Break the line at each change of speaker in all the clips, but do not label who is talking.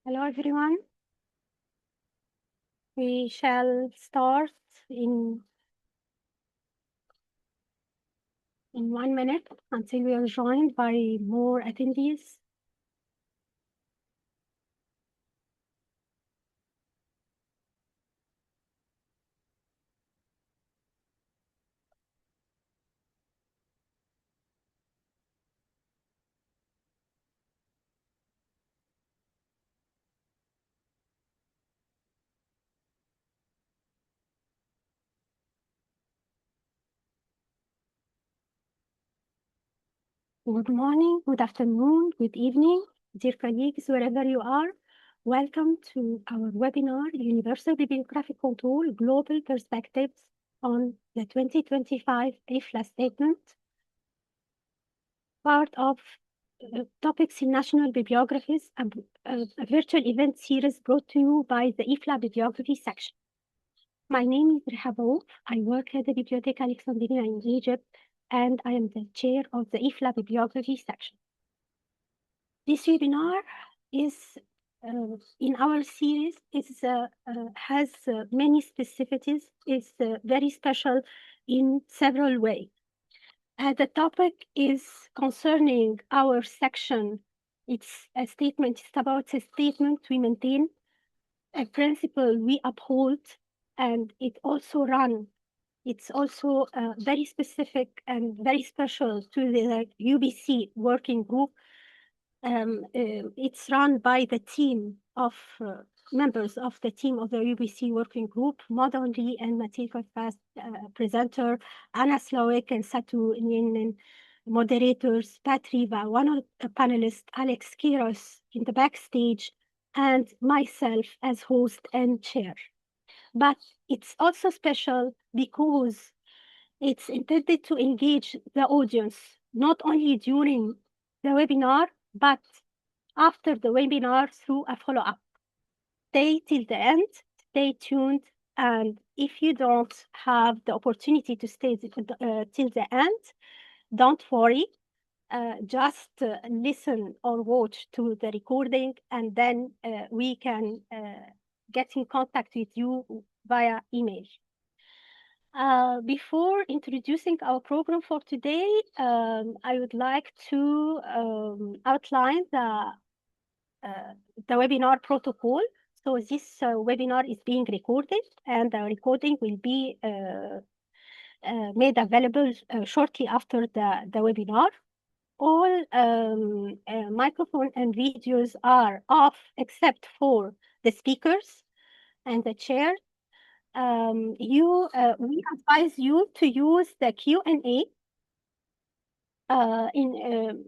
Hello, everyone. We shall start in 1 minute until we are joined by more attendees. Good morning, good afternoon, good evening, dear colleagues, wherever you are. Welcome to our webinar, Universal Bibliographic Control, Global Perspectives on the 2025 IFLA Statement, part of Topics in National Bibliographies, a virtual event series brought to you by the IFLA Bibliography section. My name is Rehab Ouf. I work at the Bibliotheca Alexandrina in Egypt, and I am the chair of the IFLA Bibliography section. This webinar is in our series has many specificities. It's very special in several ways. The topic is concerning our section. It's a statement. It's about a statement we maintain, a principle we uphold, and it's also very specific and very special to the UBC working group. It's run by the team of members of the team of the UBC working group, Mathilde and Mathilde Koskas, presenter, Anna Slawik and Satu Ninen, moderators, Patriva, one of the panelists, Alex Kiros in the backstage, and myself as host and chair. But it's also special because it's intended to engage the audience, not only during the webinar, but after the webinar through a follow-up. Stay till the end, stay tuned, and if you don't have the opportunity to stay till the end, don't worry. Just listen or watch to the recording, and then we can get in contact with you via email. Before introducing our program for today, I would like to outline the webinar protocol. So this webinar is being recorded, and the recording will be made available shortly after the webinar. All microphone and videos are off except for the speakers and the chair. We advise you to use the Q&A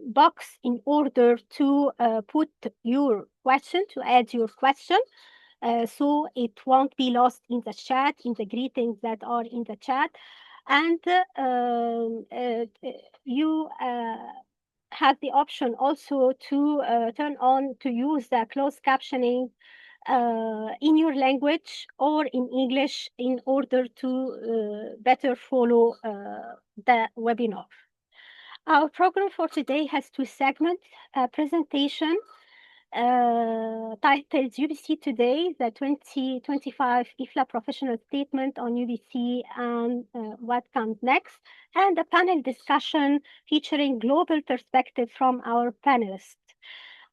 box in order to put your question, to add your question, so it won't be lost in the chat, in the greetings that are in the chat. And you have the option also to turn on to use the closed captioning in your language or in English in order to better follow the webinar. Our program for today has two segments, a presentation titled UBC Today, the 2025 IFLA Professional Statement on UBC and what comes next, and a panel discussion featuring global perspective from our panelists.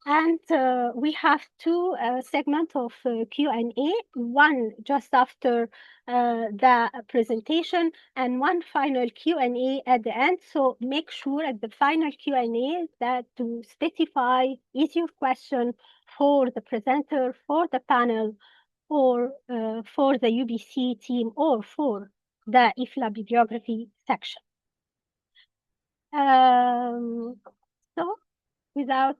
And we have two segments of Q&A, one just after the presentation and one final Q&A at the end. So make sure at the final Q&A that to specify is your question for the presenter, for the panel, or for the UBC team, or for the IFLA bibliography section. So without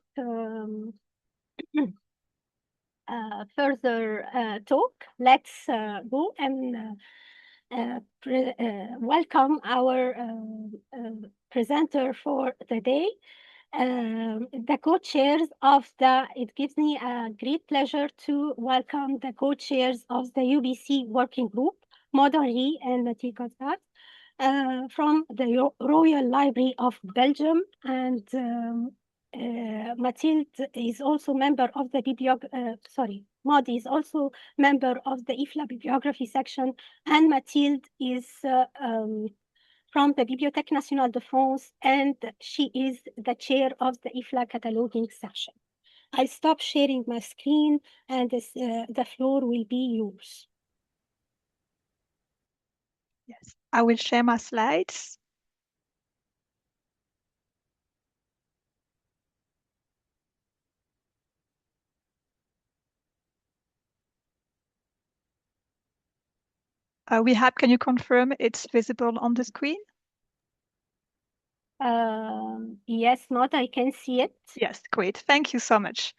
further talk, let's go and welcome our presenter for the day. The co-chairs of it gives me a great pleasure to welcome the co-chairs of the UBC working group, Mathilde and Mathilde Koskas, from the Royal Library of Belgium, and Mathilde is also member of the Maud is also member of the IFLA bibliography section, and Mathilde is from the Bibliothèque Nationale de France, and she is the chair of the IFLA cataloging section. I stop sharing my screen, and the floor will be yours.
Yes, I will share my slides. Rehab, can you confirm it's visible on the screen?
Yes, Maud, I can see it.
Yes, great. Thank you so much.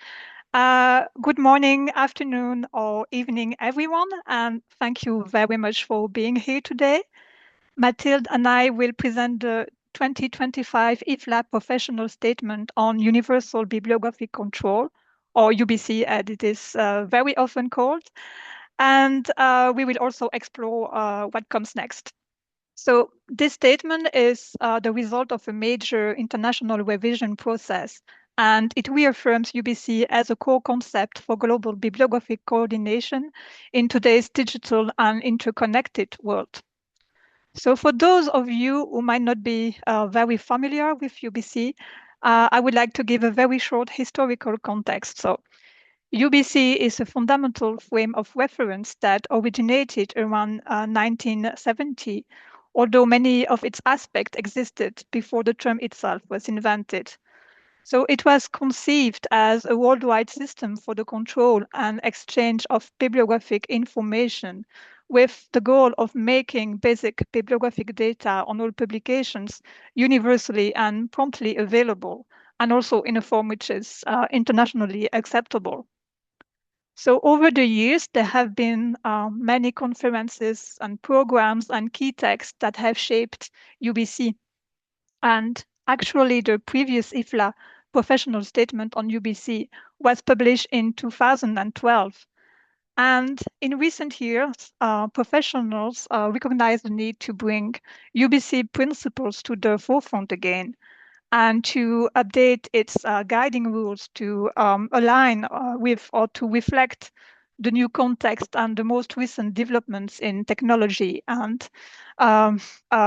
Good morning, afternoon, or evening, everyone, and thank you very much for being here today. Mathilde and I will present the 2025 IFLA Professional Statement on Universal Bibliographic Control, or UBC as it is very often called, and we will also explore what comes next. So this statement is the result of a major international revision process, and it reaffirms UBC as a core concept for global bibliographic coordination in today's digital and interconnected world. So for those of you who might not be very familiar with UBC, I would like to give a very short historical context. So UBC is a fundamental frame of reference that originated around 1970, although many of its aspects existed before the term itself was invented. So it was conceived as a worldwide system for the control and exchange of bibliographic information with the goal of making basic bibliographic data on all publications universally and promptly available, and also in a form which is internationally acceptable. So over the years, there have been many conferences and programs and key texts that have shaped UBC. And actually, the previous IFLA professional statement on UBC was published in 2012. And in recent years, professionals recognize the need to bring UBC principles to the forefront again and to update its guiding rules to align with or to reflect the new context and the most recent developments in technology and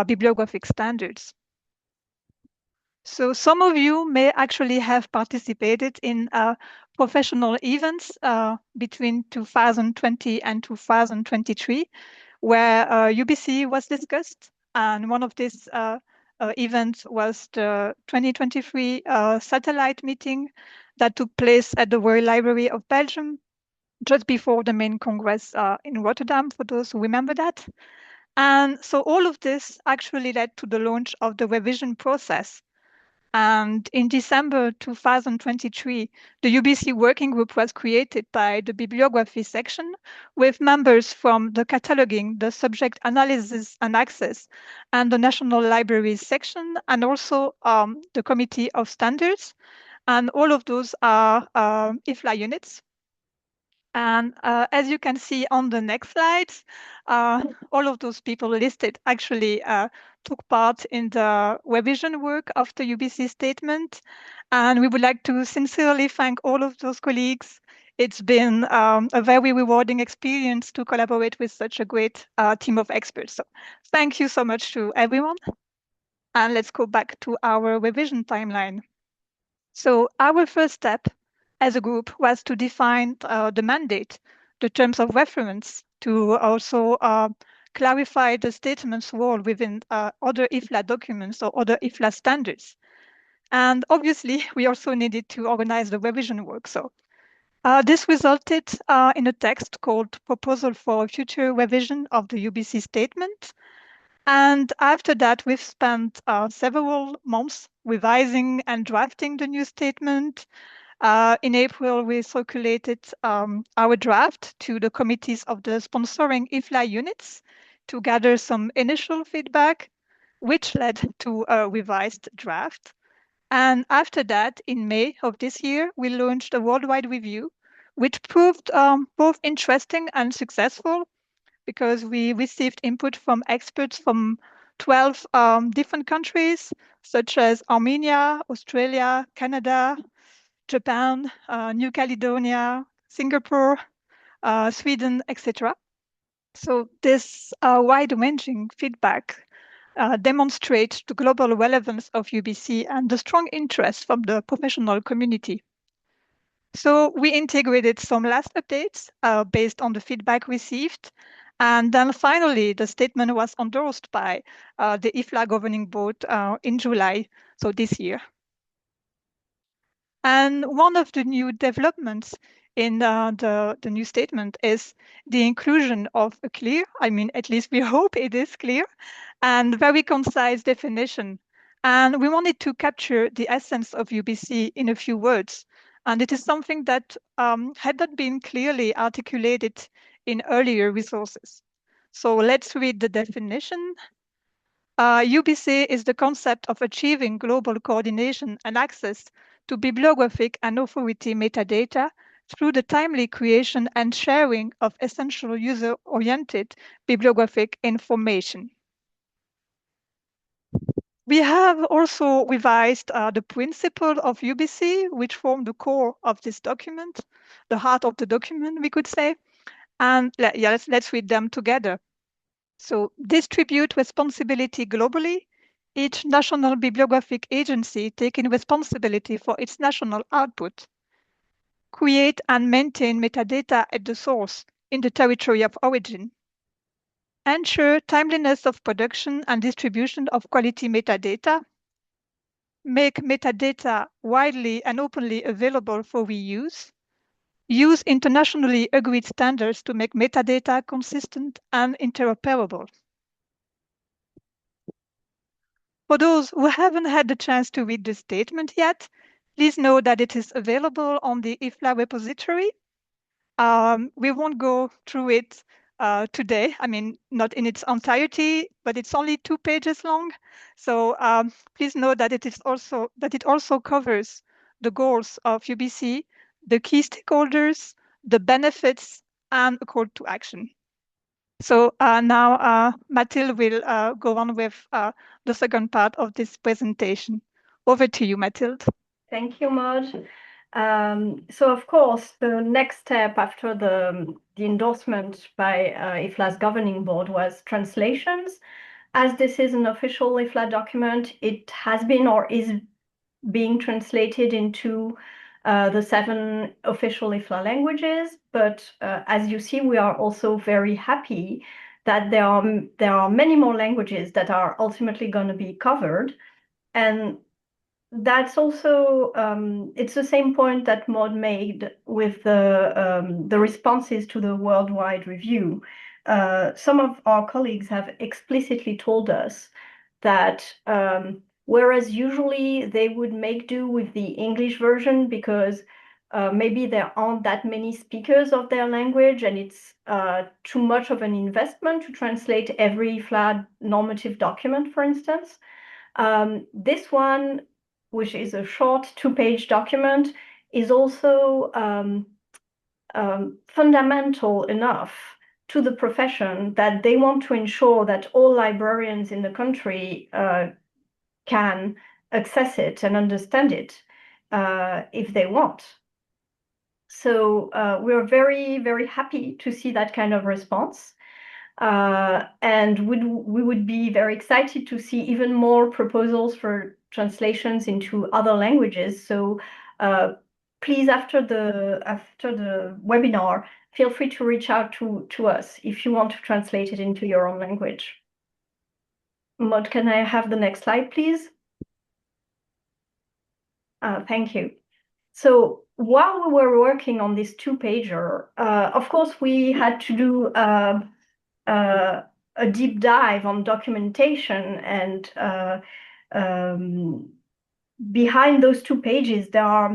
bibliographic standards. So some of you may actually have participated in professional events between 2020 and 2023, where UBC was discussed. And one of these events was the 2023 satellite meeting that took place at the Royal Library of Belgium just before the main Congress in Rotterdam, for those who remember that. And so all of this actually led to the launch of the revision process. And in December 2023, the UBC working group was created by the bibliography section with members from the cataloging, the subject analysis and access, and the National Libraries section, and also the Committee of Standards. And all of those are IFLA units. And as you can see on the next slides, all of those people listed actually took part in the revision work of the UBC statement. And we would like to sincerely thank all of those colleagues. It's been a very rewarding experience to collaborate with such a great team of experts. So thank you so much to everyone. And let's go back to our revision timeline. So our first step as a group was to define the mandate, the terms of reference, to also clarify the statement's role within other IFLA documents or other IFLA standards. And obviously, we also needed to organize the revision work. So this resulted in a text called Proposal for a Future Revision of the UBC Statement. And after that, we've spent several months revising and drafting the new statement. In April, we circulated our draft to the committees of the sponsoring IFLA units to gather some initial feedback, which led to a revised draft. And after that, in May of this year, we launched a worldwide review, which proved both interesting and successful because we received input from experts from 12 different countries, such as Armenia, Australia, Canada, Japan, New Caledonia, Singapore, Sweden, etc. So this wide-ranging feedback demonstrates the global relevance of UBC and the strong interest from the professional community. So we integrated some last updates based on the feedback received. And then finally, the statement was endorsed by the IFLA governing board in July, so this year. And one of the new developments in the new statement is the inclusion of a clear, I mean, at least we hope it is clear, and very concise definition. And we wanted to capture the essence of UBC in a few words. And it is something that had not been clearly articulated in earlier resources. So let's read the definition. UBC is the concept of achieving global coordination and access to bibliographic and authority metadata through the timely creation and sharing of essential user-oriented bibliographic information. We have also revised the principle of UBC, which form the core of this document, the heart of the document, we could say. And let's read them together. So distribute responsibility globally, each national bibliographic agency taking responsibility for its national output. Create and maintain metadata at the source in the territory of origin. Ensure timeliness of production and distribution of quality metadata. Make metadata widely and openly available for reuse. Use internationally agreed standards to make metadata consistent and interoperable. For those who haven't had the chance to read the statement yet, please know that it is available on the IFLA repository. We won't go through it today. I mean, not in its entirety, but it's only 2 pages long. So please know that it also covers the goals of UBC, the key stakeholders, the benefits, and a call to action. So now Mathilde will go on with the second part of this presentation. Over to you, Mathilde.
Thank you, Maud. So, of course, the next step after the endorsement by IFLA's governing board was translations. As this is an official IFLA document, it has been or is being translated into the 7 official IFLA languages. But as you see, we are also very happy that there are many more languages that are ultimately going to be covered. And that's also it's the same point that Maud made with the responses to the worldwide review. Some of our colleagues have explicitly told us that whereas usually they would make do with the English version because maybe there aren't that many speakers of their language and it's too much of an investment to translate every IFLA normative document, for instance. This one, which is a short 2-page document, is also fundamental enough to the profession that they want to ensure that all librarians in the country can access it and understand it if they want. So we're very, very happy to see that kind of response. And we would be very excited to see even more proposals for translations into other languages. So please, after the webinar, feel free to reach out to us if you want to translate it into your own language. Maud, can I have the next slide, please? Thank you. So while we were working on this 2-pager, of course, we had to do a deep dive on documentation, and behind those 2 pages, there are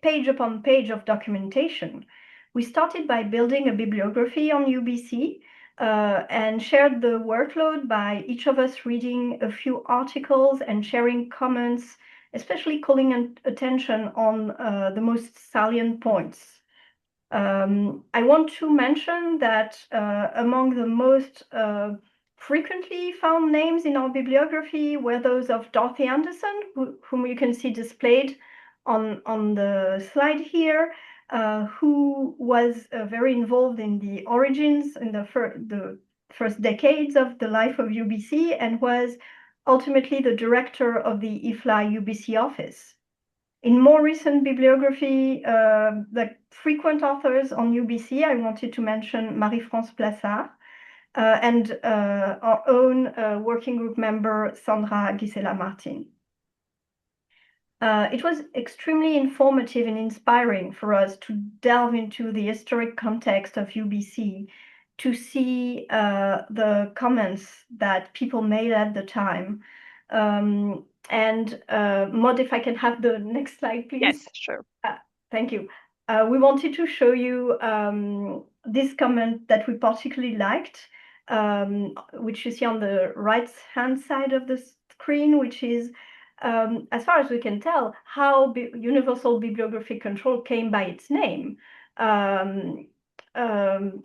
page upon page of documentation. We started by building a bibliography on UBC and shared the workload by each of us reading a few articles and sharing comments, especially calling attention on the most salient points. I want to mention that among the most frequently found names in our bibliography were those of Dorothy Anderson, whom you can see displayed on the slide here, who was very involved in the origins in the first decades of the life of UBC and was ultimately the director of the IFLA UBC office. In more recent bibliography, like frequent authors on UBC, I wanted to mention Marie-France Plassard and our own working group member, Sandra Gisela-Martin. It was extremely informative and inspiring for us to delve into the historic context of UBC, to see the comments that people made at the time. Maud, if I can have the next slide, please.
Yes, sure.
Thank you. We wanted to show you this comment that we particularly liked, which you see on the right-hand side of the screen, which is, as far as we can tell, how Universal Bibliographic Control came by its name.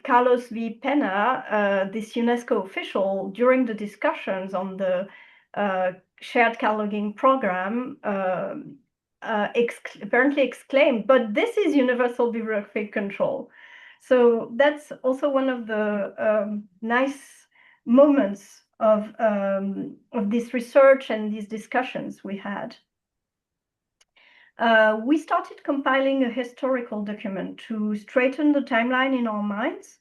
Carlos V. Pena, this UNESCO official, during the discussions on the shared cataloging program, apparently exclaimed, "But this is Universal Bibliographic Control." So that's also one of the nice moments of this research and these discussions we had. We started compiling a historical document to straighten the timeline in our minds.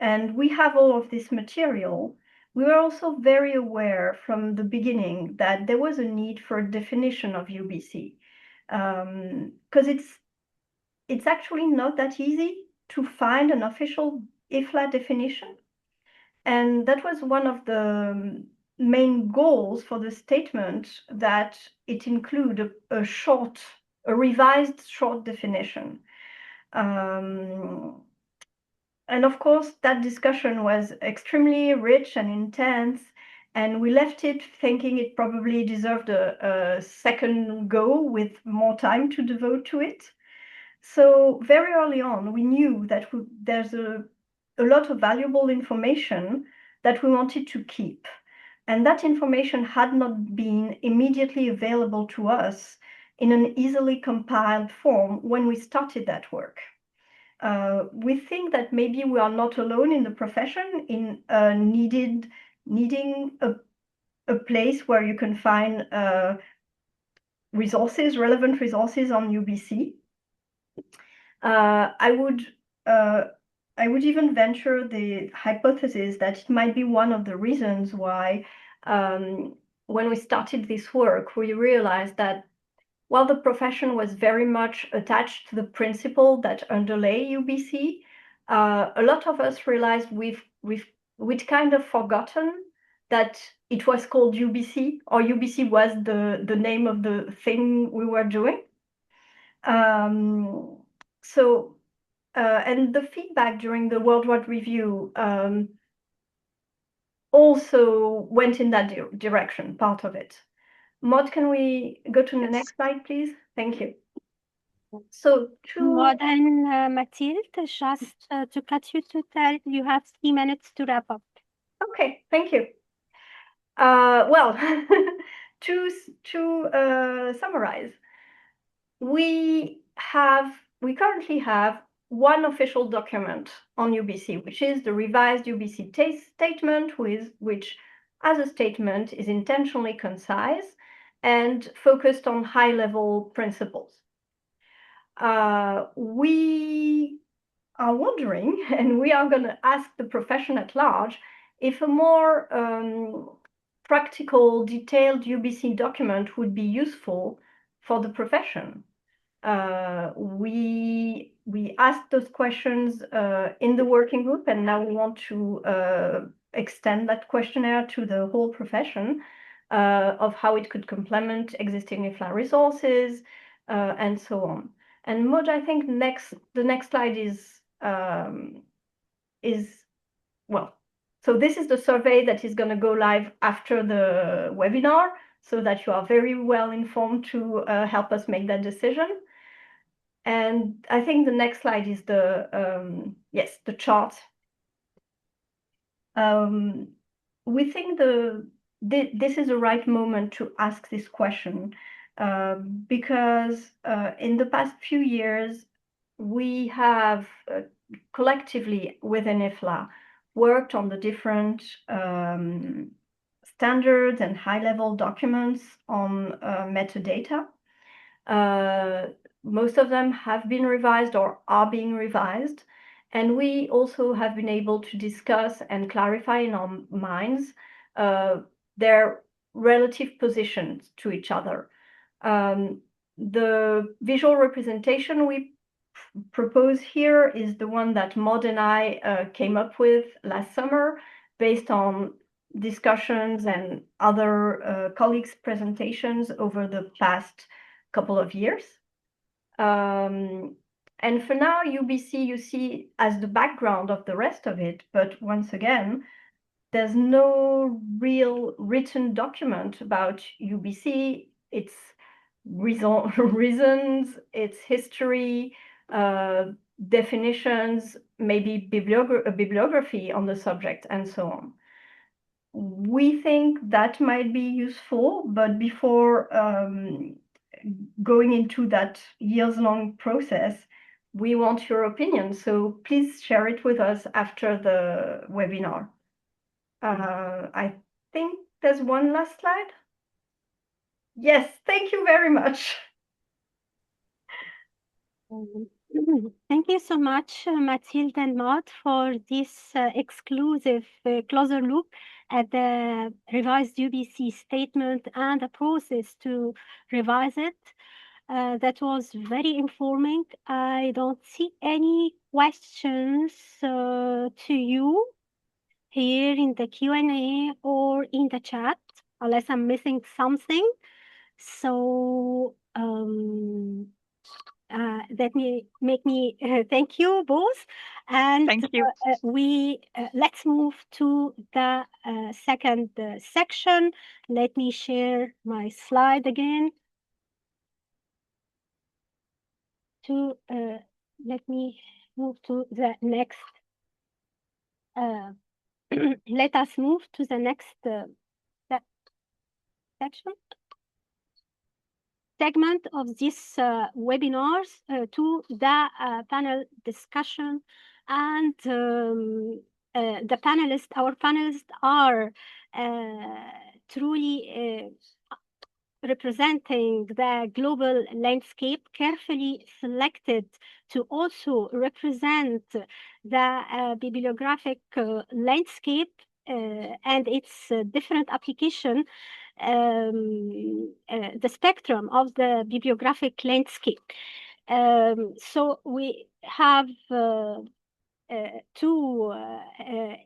And we have all of this material. We were also very aware from the beginning that there was a need for a definition of UBC, because it's actually not that easy to find an official IFLA definition. And that was one of the main goals for the statement, that it include a revised short definition. And of course, that discussion was extremely rich and intense, and we left it thinking it probably deserved a second go with more time to devote to it. So very early on, we knew that there's a lot of valuable information that we wanted to keep. And that information had not been immediately available to us in an easily compiled form when we started that work. We think that maybe we are not alone in the profession in needing a place where you can find relevant resources on UBC. I would even venture the hypothesis that it might be one of the reasons why, when we started this work, we realized that while the profession was very much attached to the principle that underlay UBC, a lot of us realized we'd kind of forgotten that it was called UBC, or UBC was the name of the thing we were doing. And the feedback during the worldwide review also went in that direction, part of it. Maud, can we go to the next slide, please? Thank you. So
Maud and Mathilde, just to cut you to tell, you have 3 minutes to wrap up.
Okay, thank you. Well, to summarize, we currently have one official document on UBC, which is the revised UBC statement, which as a statement is intentionally concise and focused on high-level principles. We are wondering, and we are going to ask the profession at large, if a more practical, detailed UBC document would be useful for the profession. We asked those questions in the working group, and now we want to extend that questionnaire to the whole profession of how it could complement existing IFLA resources and so on. And Maud, I think the next slide is well. So this is the survey that is going to go live after the webinar, so that you are very well informed to help us make that decision. And I think the next slide is the chart. We think this is the right moment to ask this question. because in the past few years, we have collectively within IFLA worked on the different standards and high-level documents on metadata. Most of them have been revised or are being revised. And we also have been able to discuss and clarify in our minds their relative positions to each other. The visual representation we propose here is the one that Maud and I came up with last summer based on discussions and other colleagues' presentations over the past couple of years. And for now, UBC you see as the background of the rest of it, but once again, there's no real written document about UBC, its reasons, its history, definitions, maybe bibliography on the subject, and so on. We think that might be useful, but before going into that years-long process, we want your opinion. So please share it with us after the webinar. I think there's one last slide. Yes, thank you very much.
Thank you so much, Mathilde and Maud, for this exclusive closer look at the revised UBC statement and the process to revise it. That was very informing. I don't see any questions to you here in the Q&A or in the chat, unless I'm missing something. So that make me thank you both. And
Thank you.
let's move to the second section. Let me share my slide again. Let me move to the next. Let us move to the next section. Segment of this webinars to the panel discussion, and the panelists, our panelists are truly representing the global landscape, carefully selected to also represent the bibliographic landscape and its different application, the spectrum of the bibliographic landscape. So we have two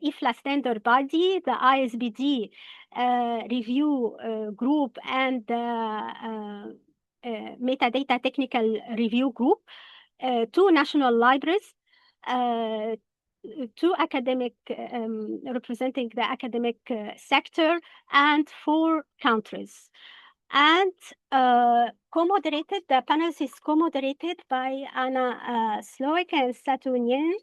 IFLA standard body, the ISBD review group and the metadata technical review group, two national libraries, two academic representing the academic sector, and 4 countries. And co-moderated, the panel is co-moderated by Anna Slowick and Saeedeh.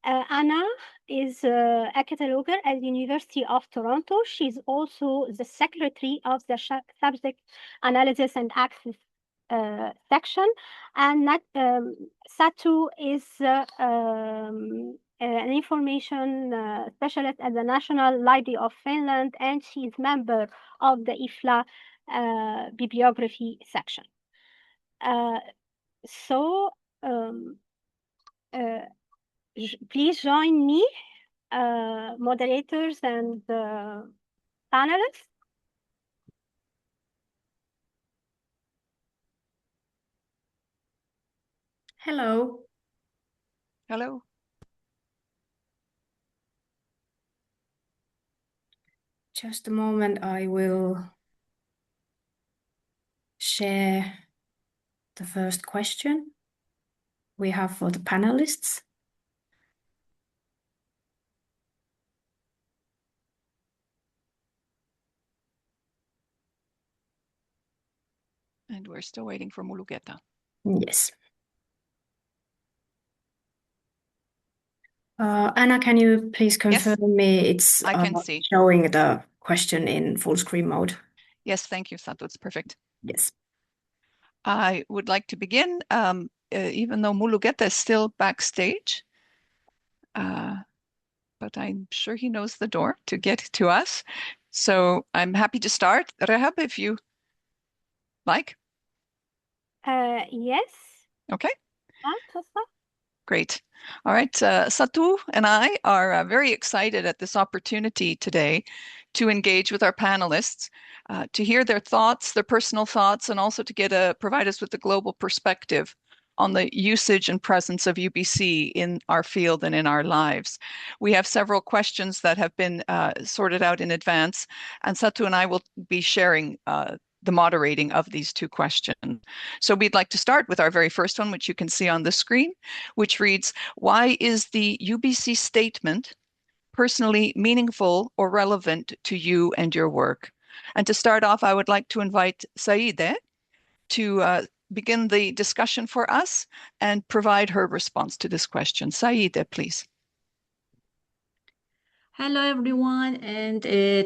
Anna is a cataloger at the University of Toronto. She's also the secretary of the subject analysis and access section. And Satu is an information specialist at the National Library of Finland, and she is member of the IFLA bibliography section. Please join me, moderators and panelists.
Hello.
Hello.
Just a moment, I will share the first question we have for the panelists.
And we're still waiting for Mulugeta.
Yes. Anna, can you please confirm me it's
I can see.
showing the question in full screen mode?
Yes, thank you, Satu. It's perfect.
Yes.
I would like to begin, even though Mulugeta is still backstage. But I'm sure he knows the door to get to us. So I'm happy to start. Rehab, if you like.
Yes.
Okay.
Koskas?
Great. All right. Satu and I are very excited at this opportunity today to engage with our panelists, to hear their thoughts, their personal thoughts, and also to provide us with a global perspective on the usage and presence of UBC in our field and in our lives. We have several questions that have been sorted out in advance, and Satu and I will be sharing the moderating of these two questions. So we'd like to start with our very first one, which you can see on the screen, which reads, why is the UBC statement personally meaningful or relevant to you and your work? And to start off, I would like to invite Saeedeh to begin the discussion for us and provide her response to this question. Saeedeh, please.
Hello, everyone, and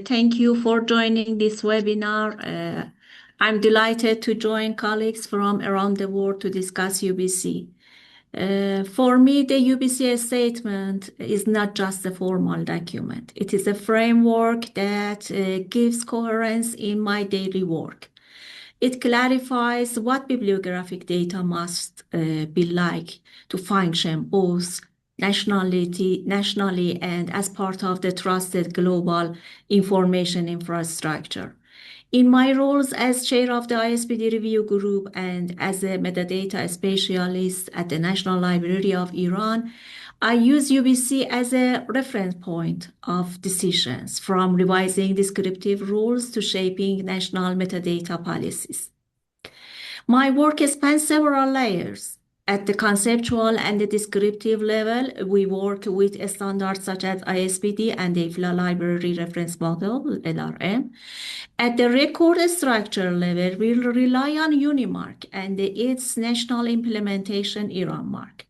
thank you for joining this webinar. I'm delighted to join colleagues from around the world to discuss UBC. For me, the UBC statement is not just a formal document. It is a framework that gives coherence in my daily work. It clarifies what bibliographic data must be like to function both nationally and as part of the trusted global information infrastructure. In my roles as chair of the ISPD review group and as a metadata specialist at the National Library of Iran, I use UBC as a reference point of decisions, from revising descriptive rules to shaping national metadata policies. My work spans several layers. At the conceptual and the descriptive level, we work with standards such as ISPD and the IFLA Library Reference Model, LRM. At the record structure level, we rely on UNIMARC and its national implementation IranMark.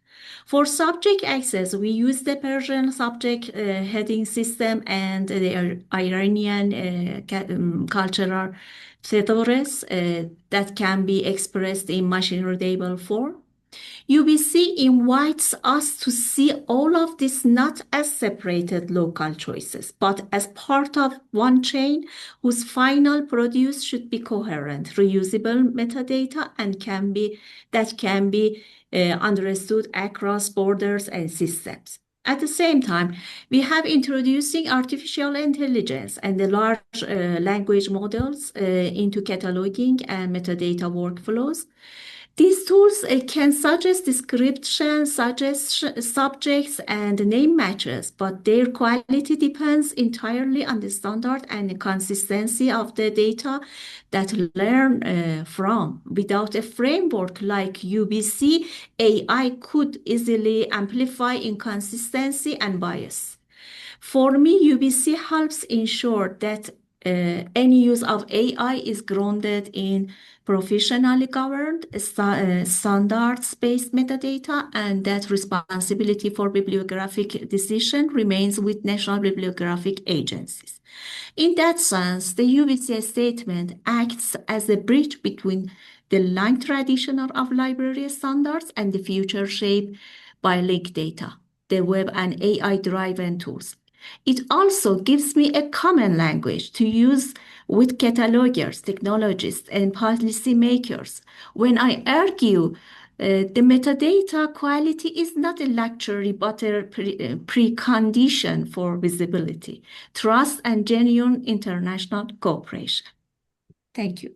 For subject access, we use the Persian subject heading system and the Iranian cultural thesaurus that can be expressed in machine-readable form. UBC invites us to see all of this not as separated local choices, but as part of one chain whose final produce should be coherent, reusable metadata, and can be understood across borders and systems. At the same time, we have introducing artificial intelligence and the large language models into cataloging and metadata workflows. These tools can suggest descriptions, suggest subjects and name matches, but their quality depends entirely on the standard and the consistency of the data that learn from. Without a framework like UBC, AI could easily amplify inconsistency and bias. For me, UBC helps ensure that any use of AI is grounded in professionally governed standards-based metadata, and that responsibility for bibliographic decision remains with national bibliographic agencies. In that sense, the UBC statement acts as a bridge between the long tradition of library standards and the future shaped by linked data, the web and AI-driven tools. It also gives me a common language to use with catalogers, technologists, and policymakers. When I argue the metadata quality is not a luxury but a precondition for visibility, trust, and genuine international cooperation. Thank you.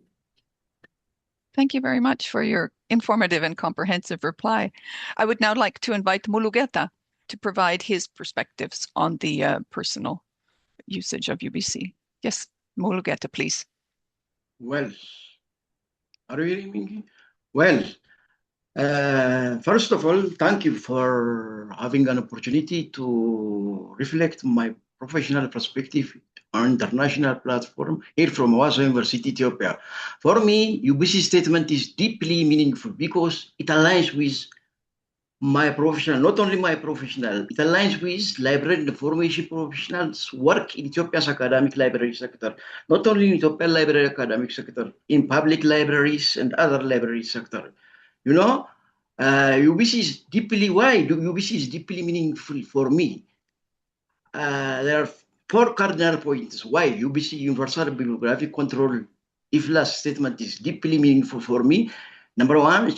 Thank you very much for your informative and comprehensive reply. I would now like to invite Mulugeta to provide his perspectives on the personal usage of UBC. Yes, Mulugeta, please.
Well, are you hearing me? Well, first of all, thank you for having an opportunity to reflect my professional perspective on international platform here from Owasso University, Ethiopia. For me, UBC statement is deeply meaningful because it aligns with my professional, not only my professional, it aligns with library and information professionals work in Ethiopia's academic library sector, not only in Ethiopian library academic sector, in public libraries and other library sector. You know, UBC is deeply, why UBC is deeply meaningful for me? There are 4 cardinal points why UBC Universal Bibliographic Control IFLA statement is deeply meaningful for me. Number 1, it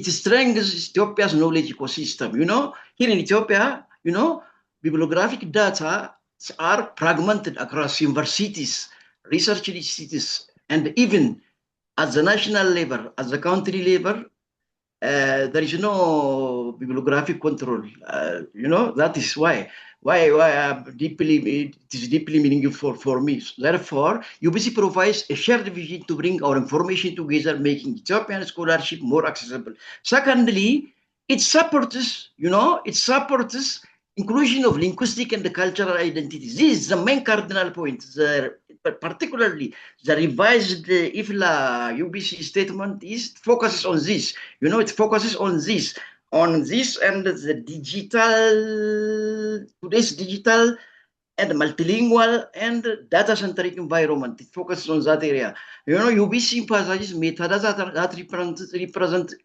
strengthens Ethiopia's knowledge ecosystem. You know, here in Ethiopia, you know, bibliographic data are fragmented across universities, research institutes, and even at the national level, at the country level, there is no bibliographic control. You know, that is why it is deeply meaningful for me. Therefore, UBC provides a shared vision to bring our information together, making Ethiopian scholarship more accessible. Secondly, it supports, you know, inclusion of linguistic and cultural identities. This is the main cardinal point. Particularly, the revised IFLA UBC statement focuses on this. You know, it focuses on this and the today's digital and multilingual and data-centric environment. It focuses on that area. You know, UBC emphasizes metadata that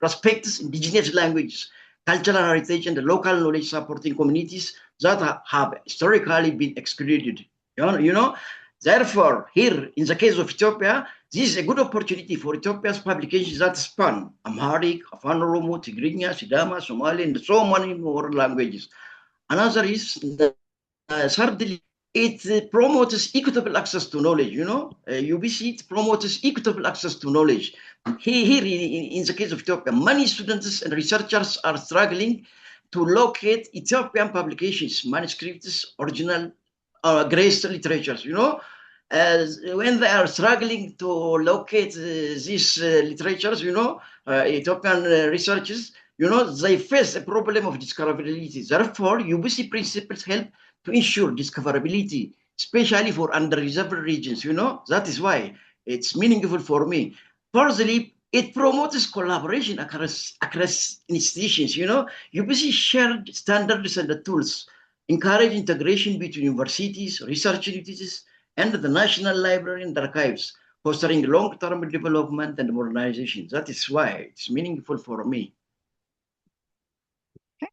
respects indigenous languages, cultural heritage, and local knowledge, supporting communities that have historically been excluded. You know, therefore, here in the case of Ethiopia, this is a good opportunity for Ethiopia's publications that span Amharic, Afan Oromo, Tigrinya, Sidama, Somali, and so many more languages. Another is thirdly, it promotes equitable access to knowledge. You know, UBC promotes equitable access to knowledge. Here in the case of Ethiopia, many students and researchers are struggling to locate Ethiopian publications, manuscripts, original Grace literatures. You know, when they are struggling to locate these literatures, you know, Ethiopian researchers, you know, they face a problem of discoverability. Therefore, UBC principles help to ensure discoverability, especially for underreserved regions. You know, that is why it's meaningful for me. Fourthly, it promotes collaboration across institutions. You know, UBC shared standards and the tools, encourage integration between universities, research institutes, and the National Library and Archives, fostering long-term development and modernization. That is why it's meaningful for me.
Okay.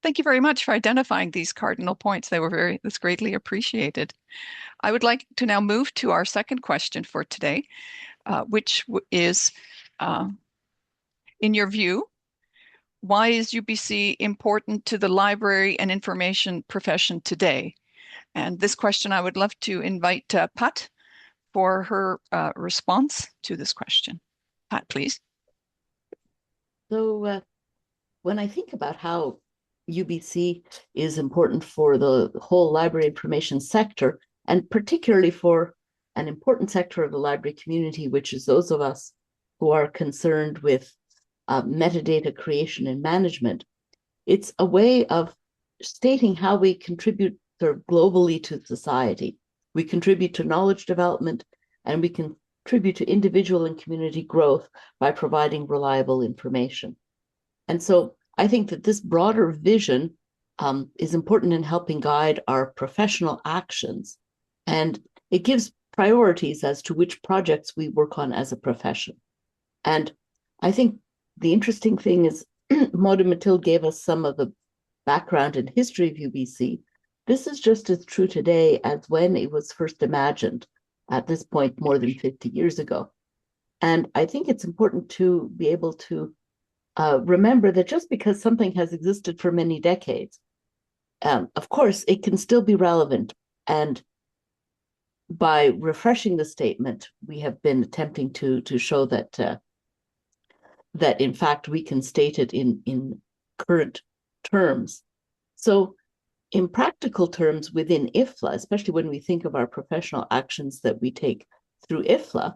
Thank you very much for identifying these cardinal points. That's greatly appreciated. I would like to now move to our second question for today, which is, in your view, why is UBC important to the library and information profession today? And this question, I would love to invite Pat for her response to this question. Pat, please.
So when I think about how UBC is important for the whole library information sector, and particularly for an important sector of the library community, which is those of us who are concerned with metadata creation and management, it's a way of stating how we contribute globally to society. We contribute to knowledge development, and we contribute to individual and community growth by providing reliable information. And so I think that this broader vision is important in helping guide our professional actions, and it gives priorities as to which projects we work on as a profession. And I think the interesting thing is Mathilde gave us some of the background and history of UBC. This is just as true today as when it was first imagined, at this point more than 50 years ago. And I think it's important to be able to remember that just because something has existed for many decades, of course, it can still be relevant. And by refreshing the statement, we have been attempting to show that that in fact we can state it in current terms. So in practical terms within IFLA, especially when we think of our professional actions that we take through IFLA,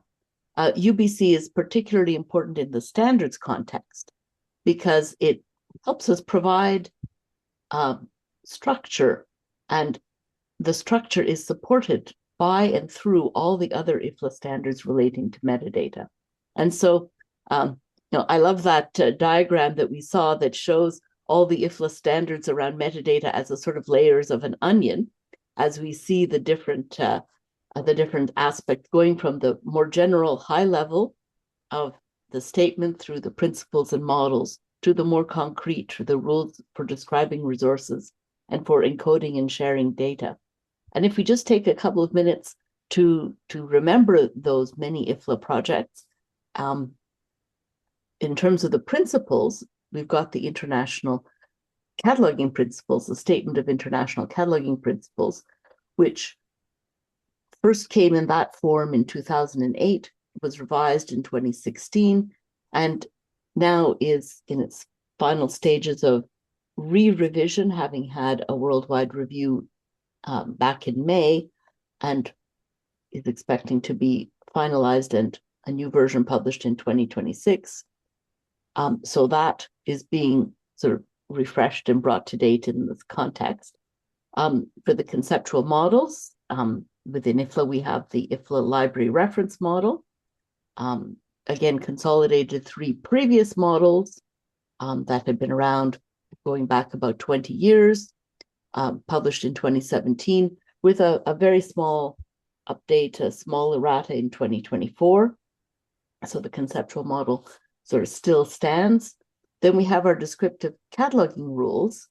UBC is particularly important in the standards context because it helps us provide structure, and the structure is supported by and through all the other IFLA standards relating to metadata. And so, I love that diagram that we saw that shows all the IFLA standards around metadata as a sort of layers of an onion, as we see the different aspects going from the more general high level of the statement through the principles and models to the more concrete, to the rules for describing resources and for encoding and sharing data. And if we just take a couple of minutes to remember those many IFLA projects, in terms of the principles, we've got the international cataloging principles, the Statement of International Cataloging Principles, which first came in that form in 2008, was revised in 2016, and now is in its final stages of re-revision, having had a worldwide review back in May, and is expecting to be finalized and a new version published in 2026. So that is being sort of refreshed and brought to date in this context. For the conceptual models, within IFLA, we have the IFLA Library Reference Model. Again, consolidated 3 previous models that had been around going back about 20 years, published in 2017, with a very small update, a small errata in 2024. So the conceptual model sort of still stands. Then we have our descriptive cataloging rules.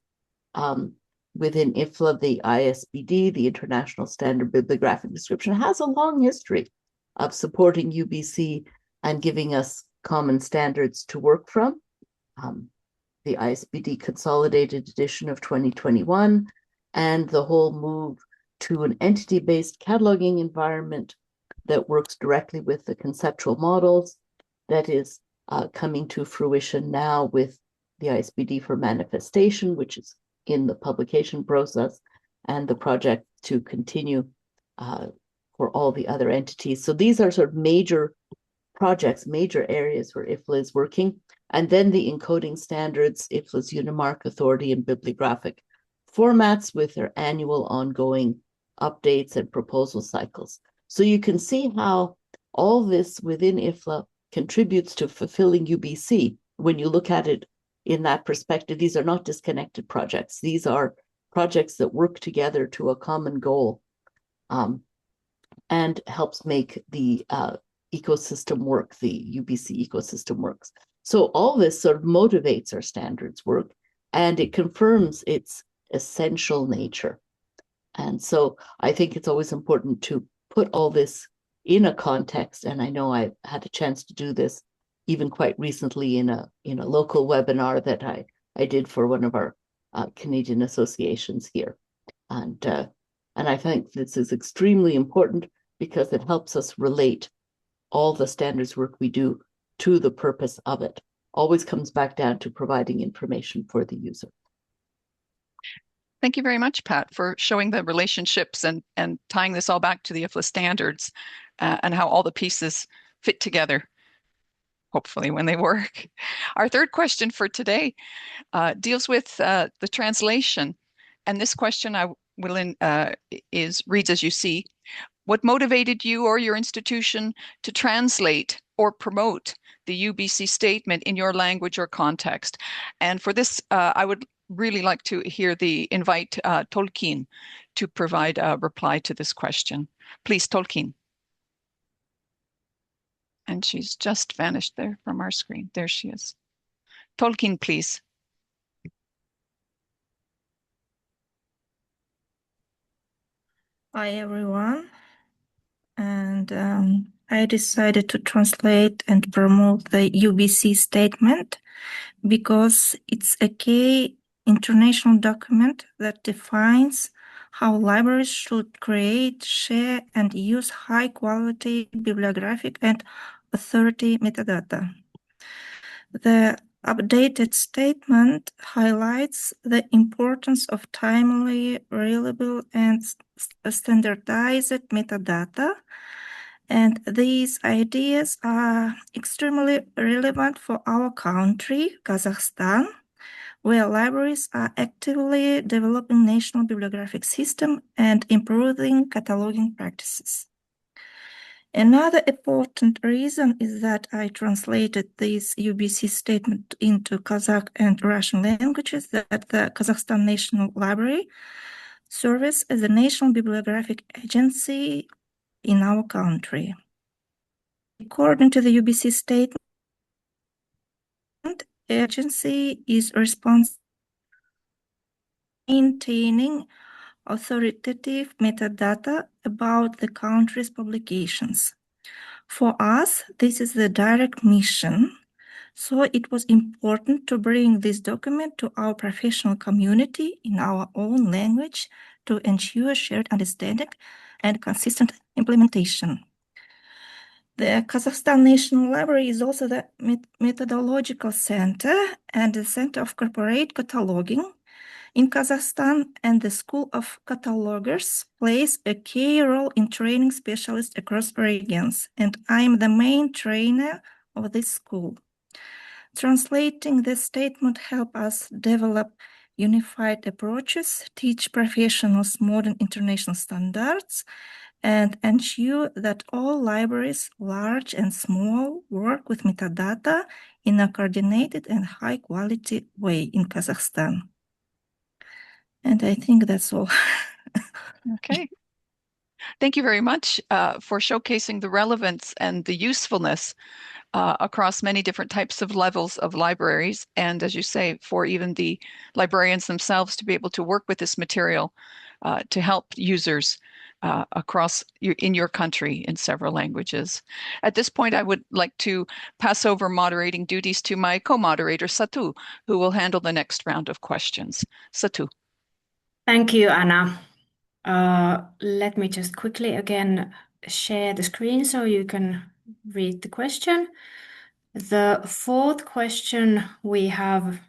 Within IFLA, the ISBD, the International Standard Bibliographic Description, has a long history of supporting UBC and giving us common standards to work from. The ISBD Consolidated Edition of 2021, and the whole move to an entity-based cataloging environment that works directly with the conceptual models, that is coming to fruition now with the ISBD for manifestation, which is in the publication process, and the project to continue for all the other entities. So these are sort of major projects, major areas where IFLA is working. And then the encoding standards, IFLA's Unimark Authority and bibliographic formats with their annual ongoing updates and proposal cycles. So you can see how all this within IFLA contributes to fulfilling UBC. When you look at it in that perspective, these are not disconnected projects. These are projects that work together to a common goal, and helps make the ecosystem work, the UBC ecosystem works. So all this sort of motivates our standards work, and it confirms its essential nature. And so I think it's always important to put all this in a context, and I know I had a chance to do this even quite recently in a local webinar that I did for one of our Canadian associations here. And I think this is extremely important because it helps us relate all the standards work we do to the purpose of it. Always comes back down to providing information for the user.
Thank you very much, Pat, for showing the relationships and tying this all back to the IFLA standards and how all the pieces fit together, hopefully, when they work. Our third question for today deals with the translation. And this question reads as you see: what motivated you or your institution to translate or promote the UBC statement in your language or context? And for this, I would really like to invite Tolkien to provide a reply to this question. Please, Tolkien. And she's just vanished there from our screen. There she is. Tolkien, please.
Hi, everyone. And I decided to translate and promote the UBC statement because it's a key international document that defines how libraries should create, share, and use high-quality bibliographic and authority metadata. The updated statement highlights the importance of timely, reliable, and standardized metadata, and these ideas are extremely relevant for our country, Kazakhstan, where libraries are actively developing national bibliographic system and improving cataloging practices. Another important reason is that I translated this UBC statement into Kazakh and Russian languages, that the Kazakhstan National Library serves as a national bibliographic agency in our country. According to the UBC statement, the agency is responsible for maintaining authoritative metadata about the country's publications. For us, this is the direct mission, so it was important to bring this document to our professional community in our own language to ensure shared understanding and consistent implementation. The Kazakhstan National Library is also the methodological center and the center of corporate cataloging in Kazakhstan, and the School of Catalogers plays a key role in training specialists across regions, and I am the main trainer of this school. Translating this statement helps us develop unified approaches, teach professionals modern international standards, and ensure that all libraries, large and small, work with metadata in a coordinated and high-quality way in Kazakhstan. And I think that's all.
Okay. Thank you very much for showcasing the relevance and the usefulness across many different types of levels of libraries. And as you say, for even the librarians themselves to be able to work with this material to help users across in your country in several languages. At this point, I would like to pass over moderating duties to my co-moderator, Saeedeh, who will handle the next round of questions. Saeedeh.
Thank you, Anna. Let me just quickly again share the screen so you can read the question. The fourth question we have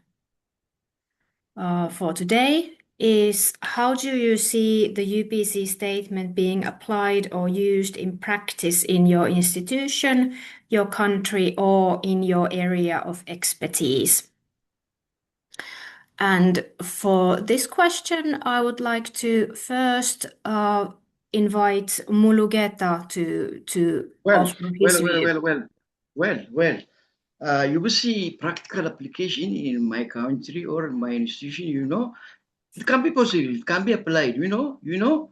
for today is, how do you see the UBC statement being applied or used in practice in your institution, your country, or in your area of expertise? And for this question, I would like to first invite Mulugeta to offer his view.
You will see practical application in my country or in my institution, you know, it can be possible, it can be applied, you know,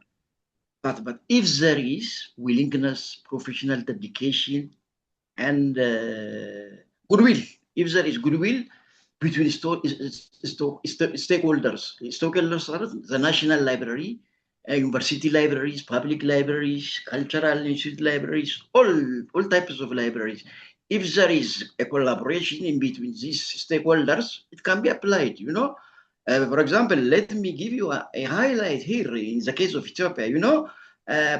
but if there is willingness, professional dedication, and goodwill, if there is goodwill between stakeholders are the National Library, university libraries, public libraries, cultural institute libraries, all types of libraries. If there is a collaboration in between these stakeholders, it can be applied, you know. For example, let me give you a highlight here in the case of Ethiopia, you know,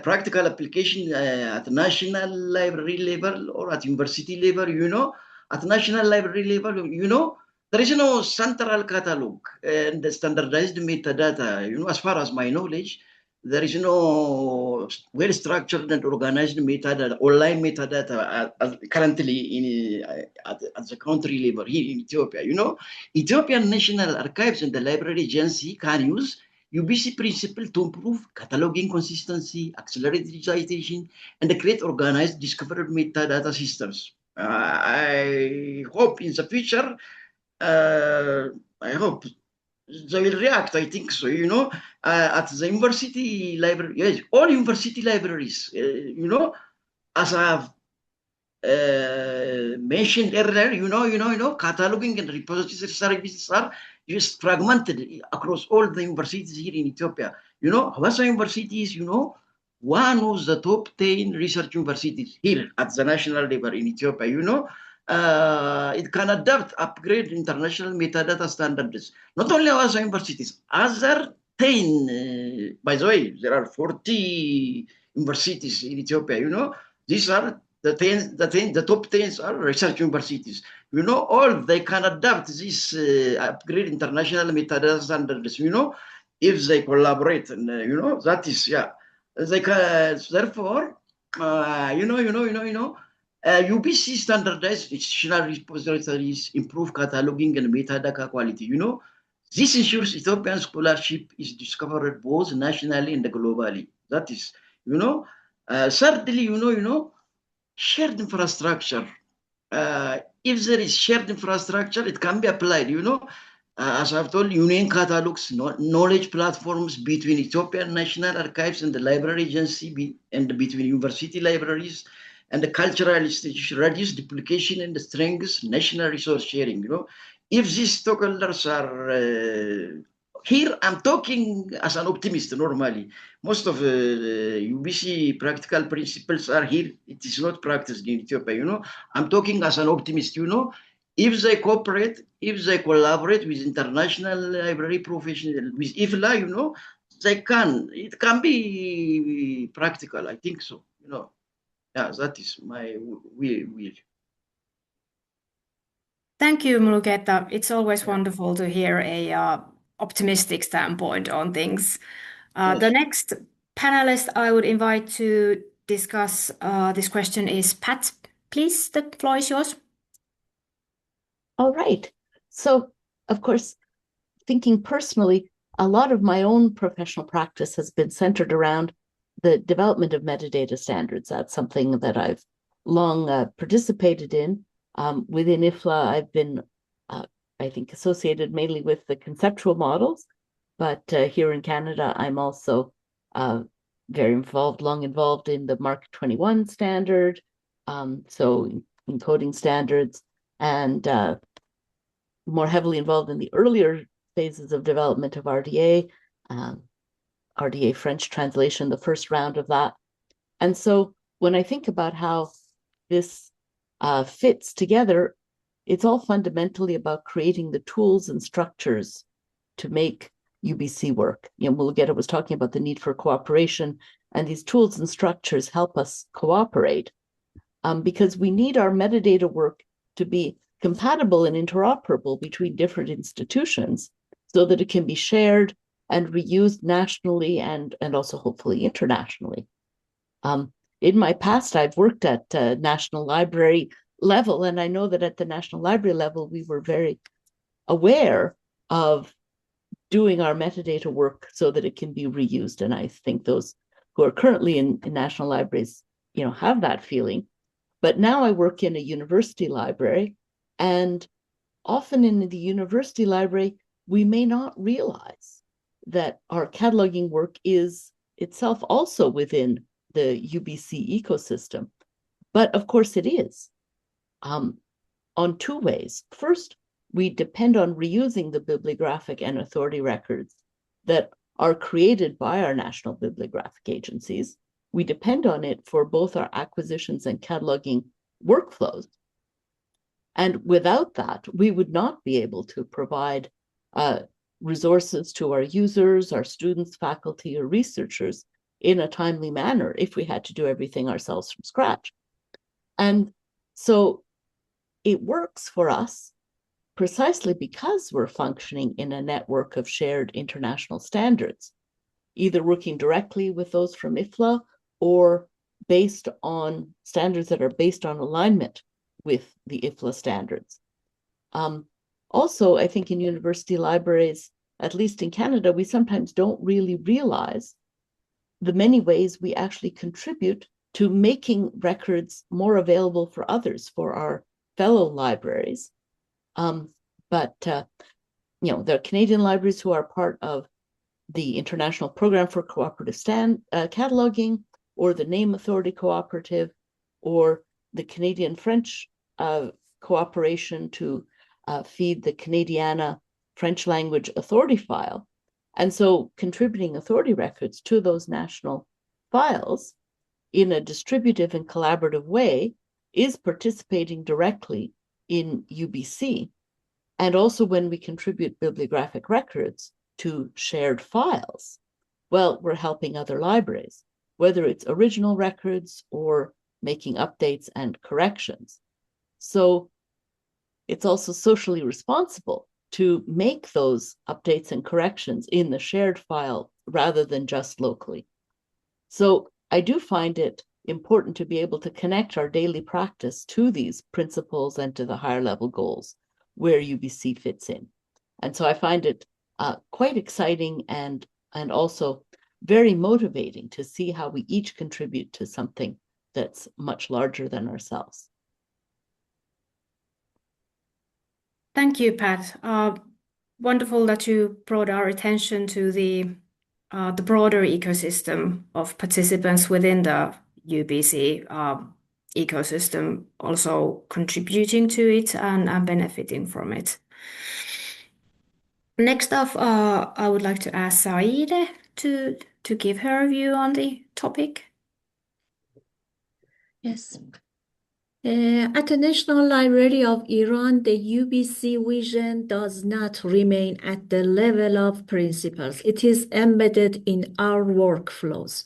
practical application at national library level or at university level, you know, at national library level, you know, there is no central catalog and the standardized metadata, you know, as far as my knowledge, there is no well-structured and organized metadata, online metadata currently at the country level here in Ethiopia. You know, Ethiopian National Archives and the Library Agency can use UBC principle to improve cataloging consistency, accelerate digitization, and create organized discovered metadata systems. I hope in the future, I hope they will react. I think so. You know, at the university library, yes, all university libraries, you know, as I've mentioned earlier, you know, cataloging and repository services are just fragmented across all the universities here in Ethiopia. You know, Hawassa University is, you know, one of the top 10 research universities here at the national level in Ethiopia. You know, it can adapt, upgrade international metadata standards. Not only our universities, other 10, by the way, there are 40 universities in Ethiopia, you know, these are the top 10 are research universities. You know, all they can adapt this upgrade international metadata standards, you know, if they collaborate, and you know, that is, yeah, they can, therefore, UBC standardized institutional repositories improve cataloging and metadata quality. You know, this ensures Ethiopian scholarship is discovered both nationally and globally. That is, you know, thirdly, you know, shared infrastructure. If there is shared infrastructure, it can be applied, as I've told, union catalogs, knowledge platforms between Ethiopian National Archives and the Library Agency, and between university libraries and the cultural institutions, reduce duplication and strengths national resource sharing. If these stakeholders are here, I'm talking as an optimist normally. Most of UBC practical principles are here. It is not practiced in Ethiopia, I'm talking as an optimist, If they cooperate, if they collaborate with international library professionals, with IFLA, they can. It can be practical, I think so, Yeah, that is my will.
Thank you, Mulugeta. It's always wonderful to hear a optimistic standpoint on things.
Yes.
The next panelist I would invite to discuss this question is Pat. Please, the floor is yours.
All right. So, of course, thinking personally, a lot of my own professional practice has been centered around the development of metadata standards. That's something that I've long participated in. Within IFLA, I've been, I think, associated mainly with the conceptual models, but here in Canada, I'm also very long involved in the MARC 21 standard, so encoding standards, and more heavily involved in the earlier phases of development of RDA, RDA French translation, the first round of that. And so when I think about how this fits together, it's all fundamentally about creating the tools and structures to make UBC work. Mulugeta was talking about the need for cooperation, and these tools and structures help us cooperate because we need our metadata work to be compatible and interoperable between different institutions so that it can be shared and reused nationally and also hopefully internationally. In my past, I've worked at National Library level, and I know that at the National Library level, we were very aware of doing our metadata work so that it can be reused. And I think those who are currently in national libraries, have that feeling. But now I work in a university library, and often in the university library, we may not realize that our cataloging work is itself also within the UBC ecosystem. But of course it is, on two ways. First, we depend on reusing the bibliographic and authority records that are created by our national bibliographic agencies. We depend on it for both our acquisitions and cataloging workflows. And without that, we would not be able to provide resources to our users, our students, faculty, or researchers in a timely manner if we had to do everything ourselves from scratch. And so it works for us precisely because we're functioning in a network of shared international standards, either working directly with those from IFLA or based on standards that are based on alignment with the IFLA standards. Also, I think in university libraries, at least in Canada, we sometimes don't really realize the many ways we actually contribute to making records more available for others, for our fellow libraries. But there are Canadian libraries who are part of the International Program for Cooperative Cataloging, or the Name Authority Cooperative, or the Canadian-French cooperation to feed the Canadiana French language authority file. And so contributing authority records to those national files in a distributive and collaborative way is participating directly in UBC. And also when we contribute bibliographic records to shared files, well, we're helping other libraries, whether it's original records or making updates and corrections. So it's also socially responsible to make those updates and corrections in the shared file rather than just locally. So I do find it important to be able to connect our daily practice to these principles and to the higher level goals where UBC fits in. And so I find it quite exciting and also very motivating to see how we each contribute to something that's much larger than ourselves.
Thank you, Pat. Wonderful that you brought our attention to the broader ecosystem of participants within the UBC ecosystem, also contributing to it and benefiting from it. Next up, I would like to ask Saeedeh to give her view on the topic.
Yes. At the National Library of Iran, the UBC vision does not remain at the level of principles. It is embedded in our workflows.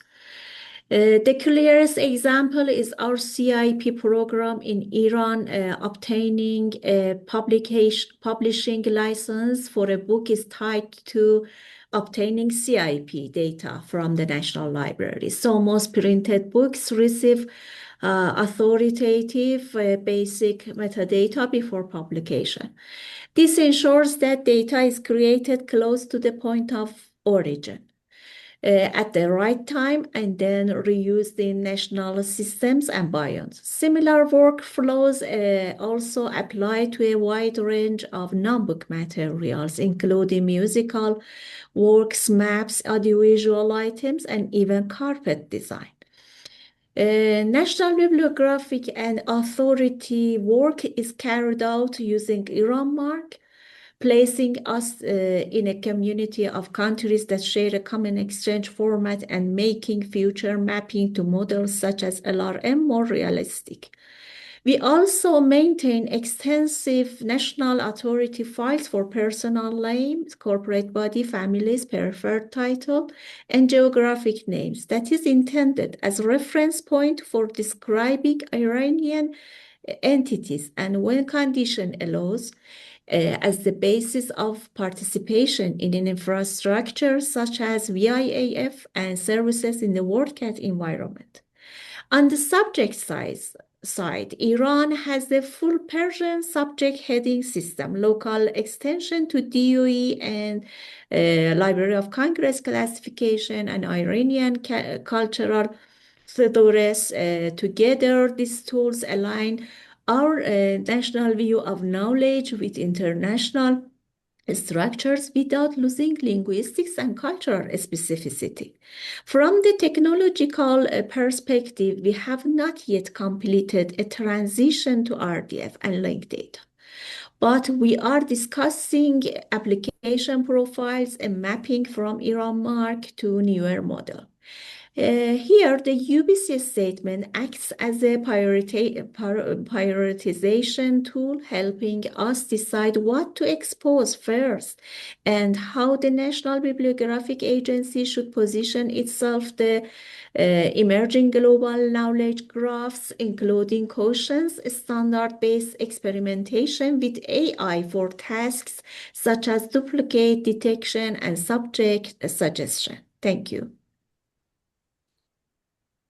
The clearest example is our CIP program in Iran. Obtaining a publishing license for a book is tied to obtaining CIP data from the National Library. So most printed books receive authoritative basic metadata before publication. This ensures that data is created close to the point of origin at the right time and then reused in national systems and biomes. Similar workflows also apply to a wide range of non-book materials, including musical works, maps, audiovisual items, and even carpet design. National bibliographic and authority work is carried out using IranMark, placing us in a community of countries that share a common exchange format and making future mapping to models such as LRM more realistic. We also maintain extensive national authority files for personal names, corporate body, families, preferred title, and geographic names that is intended as a reference point for describing Iranian entities and, when condition allows, as the basis of participation in an infrastructure such as VIAF and services in the WorldCat environment. On the subject side, Iran has the full Persian subject heading system, local extension to DOE and Library of Congress classification, and Iranian cultural thesaurus. Together, these tools align our national view of knowledge with international structures without losing linguistics and cultural specificity. From the technological perspective, we have not yet completed a transition to RDF and linked data, but we are discussing application profiles and mapping from IranMark to newer model. Here, the UBC statement acts as a prioritization tool, helping us decide what to expose first and how the National Bibliographic Agency should position itself. The emerging global knowledge graphs, including quotients, standard-based experimentation with AI for tasks such as duplicate detection and subject suggestion. Thank you.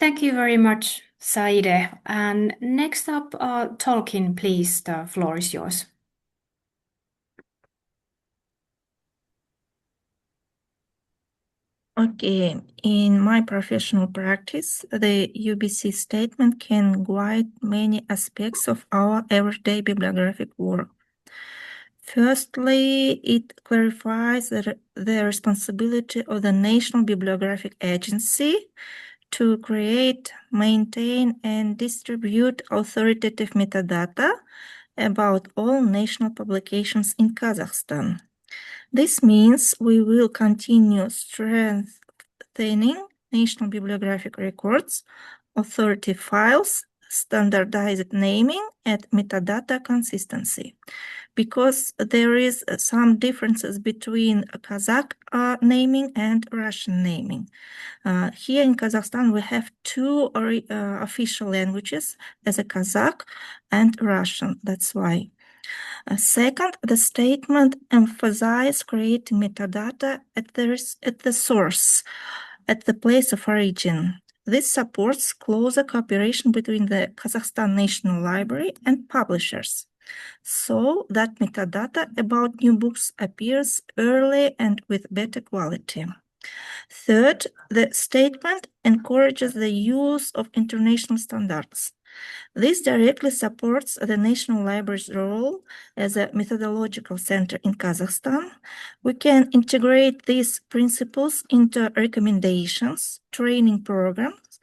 Thank you very much, Saeedeh. And next up, Tolkien, please, the floor is yours.
Okay, in my professional practice, the UBC statement can guide many aspects of our everyday bibliographic work. Firstly, it clarifies the responsibility of the National Bibliographic Agency to create, maintain, and distribute authoritative metadata about all national publications in Kazakhstan. This means we will continue strengthening national bibliographic records, authority files, standardized naming, and metadata consistency, because there is some differences between Kazakh naming and Russian naming. Here in Kazakhstan, we have two official languages, as a Kazakh and Russian. That's why. Second, the statement emphasizes creating metadata at the source, at the place of origin. This supports closer cooperation between the Kazakhstan National Library and publishers, so that metadata about new books appears early and with better quality. Third, the statement encourages the use of international standards. This directly supports the National Library's role as a methodological center in Kazakhstan. We can integrate these principles into recommendations, training programs,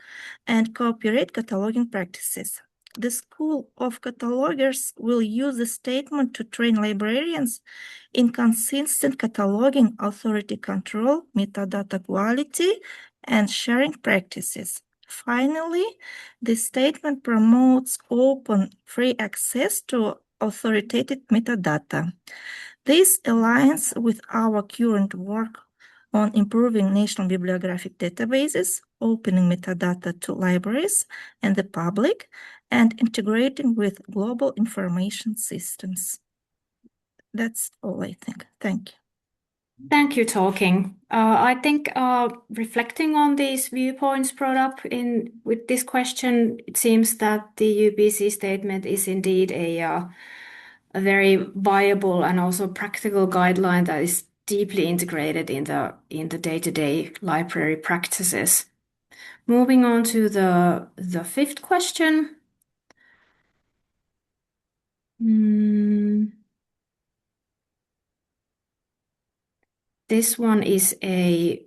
and copyright cataloging practices. The School of Catalogers will use the statement to train librarians in consistent cataloging, authority control, metadata quality, and sharing practices. Finally, the statement promotes open, free access to authoritative metadata. This aligns with our current work on improving national bibliographic databases, opening metadata to libraries and the public, and integrating with global information systems. That's all I think. Thank you.
Thank you, Talking. I think reflecting on these viewpoints brought up with this question, it seems that the UBC statement is indeed a very viable and also practical guideline that is deeply integrated in the day-to-day library practices. Moving on to the fifth question. This one is a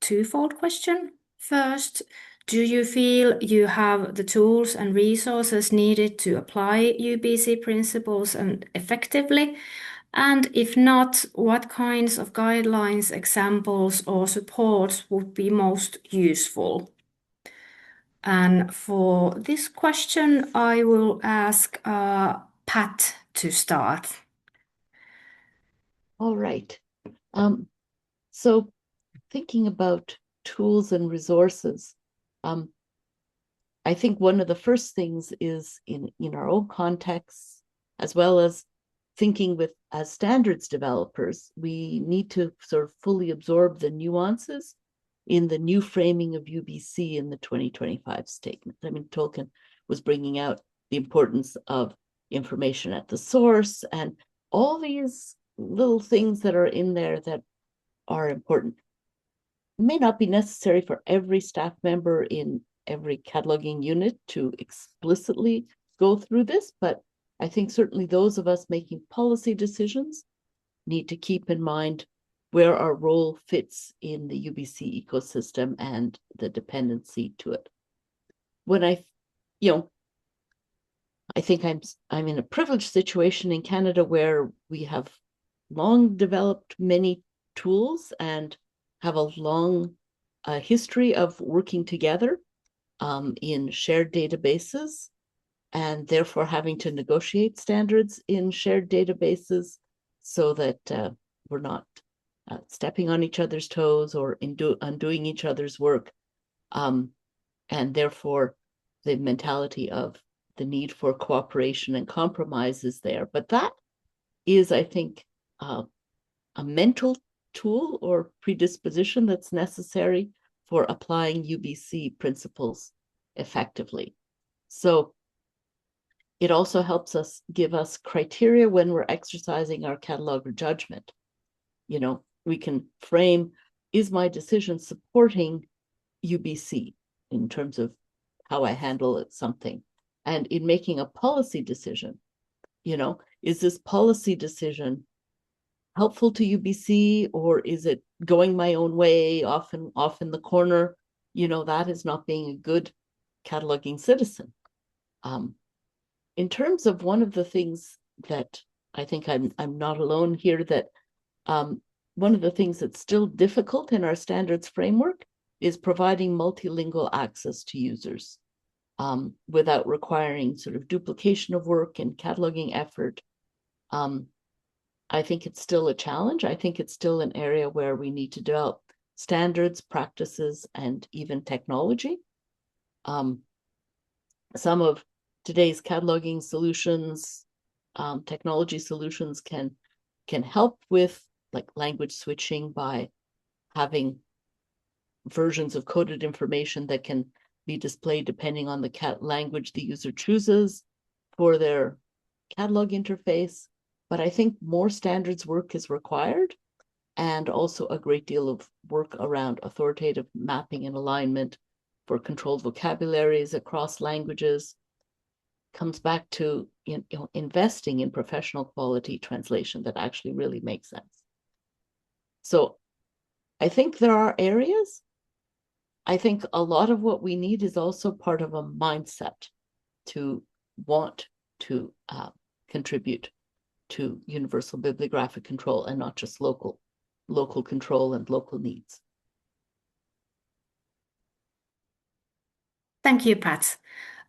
twofold question. First, do you feel you have the tools and resources needed to apply UBC principles and effectively? And if not, what kinds of guidelines, examples, or supports would be most useful? And for this question, I will ask Pat to start.
All right. So thinking about tools and resources, I think one of the first things is in our own contexts, as well as thinking as standards developers, we need to sort of fully absorb the nuances in the new framing of UBC in the 2025 statement. I mean, Tolkien was bringing out the importance of information at the source and all these little things that are in there that are important. It may not be necessary for every staff member in every cataloging unit to explicitly go through this, but I think certainly those of us making policy decisions need to keep in mind where our role fits in the UBC ecosystem and the dependency to it. When I think I'm in a privileged situation in Canada where we have long developed many tools and have a long history of working together in shared databases, and therefore having to negotiate standards in shared databases so that we're not stepping on each other's toes or undoing each other's work. And therefore, the mentality of the need for cooperation and compromise is there. But that is, I think, a mental tool or predisposition that's necessary for applying UBC principles effectively. So it also helps us give us criteria when we're exercising our cataloger judgment. We can frame, is my decision supporting UBC in terms of how I handle something? And in making a policy decision, is this policy decision helpful to UBC, or is it going my own way, off in the corner? That is not being a good cataloging citizen. In terms of one of the things that I think I'm not alone here, that one of the things that's still difficult in our standards framework is providing multilingual access to users without requiring sort of duplication of work and cataloging effort. I think it's still a challenge. I think it's still an area where we need to develop standards, practices, and even technology. Some of today's cataloging solutions, technology solutions can help with like language switching by having versions of coded information that can be displayed depending on the language the user chooses for their catalog interface. But I think more standards work is required. and also a great deal of work around authoritative mapping and alignment for controlled vocabularies across languages. Comes back to investing in professional quality translation that actually really makes sense. So I think there are areas. I think a lot of what we need is also part of a mindset to want to contribute to universal bibliographic control and not just local control and local needs.
Thank you, Pat.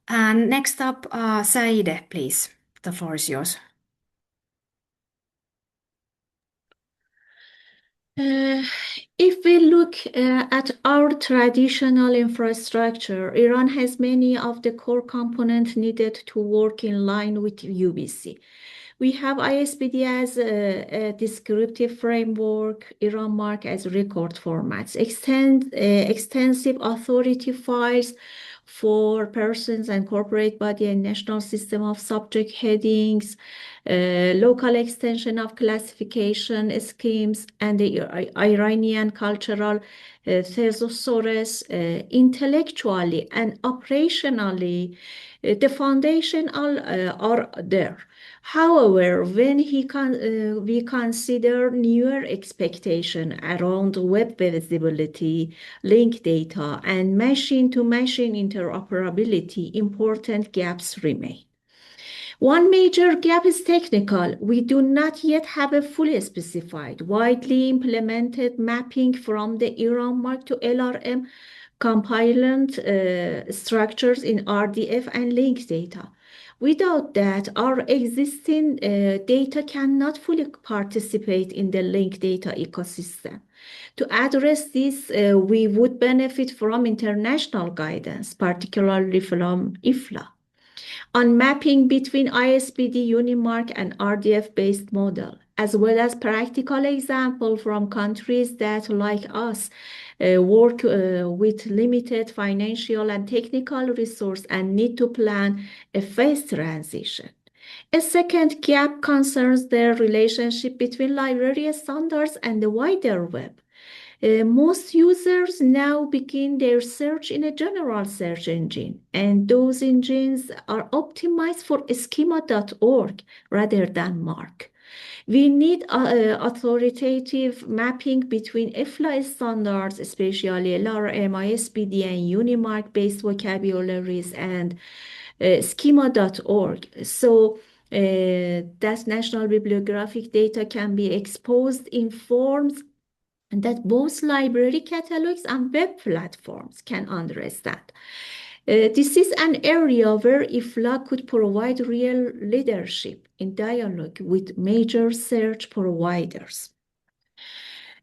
And next up, Saeedeh, please. The floor is yours.
If we look at our traditional infrastructure, Iran has many of the core components needed to work in line with UBC. We have ISBD as a descriptive framework, Iran Mark as record formats, extensive authority files for persons and corporate body and national system of subject headings, local extension of classification schemes, and the Iranian cultural thesaurus. Intellectually and operationally, the foundation are there. However, when we consider newer expectation around web visibility, link data, and machine-to-machine interoperability, important gaps remain. One major gap is technical. We do not yet have a fully specified, widely implemented mapping from the Iran Mark to LRM compliant structures in RDF and link data. Without that, our existing data cannot fully participate in the link data ecosystem. To address this, we would benefit from international guidance, particularly from IFLA, on mapping between ISBD, Unimark, and RDF-based model, as well as practical example from countries that, like us, work with limited financial and technical resource and need to plan a phased transition. A second gap concerns the relationship between library standards and the wider web. Most users now begin their search in a general search engine, and those engines are optimized for schema.org rather than Mark. We need authoritative mapping between IFLA standards, especially LRM, ISBD, and Unimark-based vocabularies, and schema.org. So that national bibliographic data can be exposed in forms that both library catalogs and web platforms can understand. This is an area where IFLA could provide real leadership in dialogue with major search providers.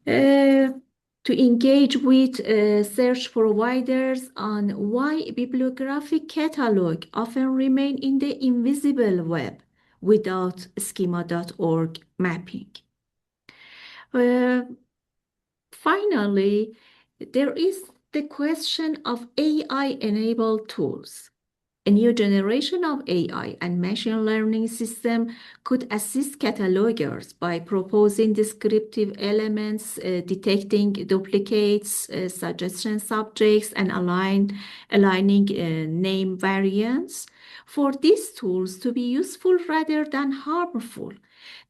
To engage with search providers on why bibliographic catalog often remain in the invisible web without schema.org mapping. Finally, there is the question of AI-enabled tools. A new generation of AI and machine learning system could assist catalogers by proposing descriptive elements, detecting duplicates, suggestion subjects, and aligning name variants. For these tools to be useful rather than harmful,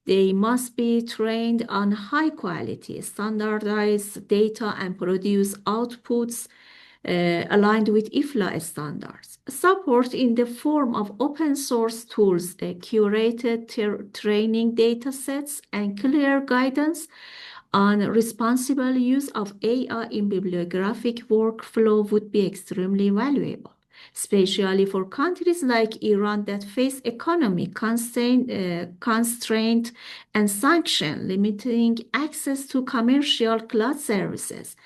they must be trained on high quality, standardized data and produce outputs aligned with IFLA standards. Support in the form of open source tools, curated training data sets, and clear guidance on responsible use of AI in bibliographic workflow would be extremely valuable, especially for countries like Iran that face economic constraint and sanction limiting access to commercial cloud services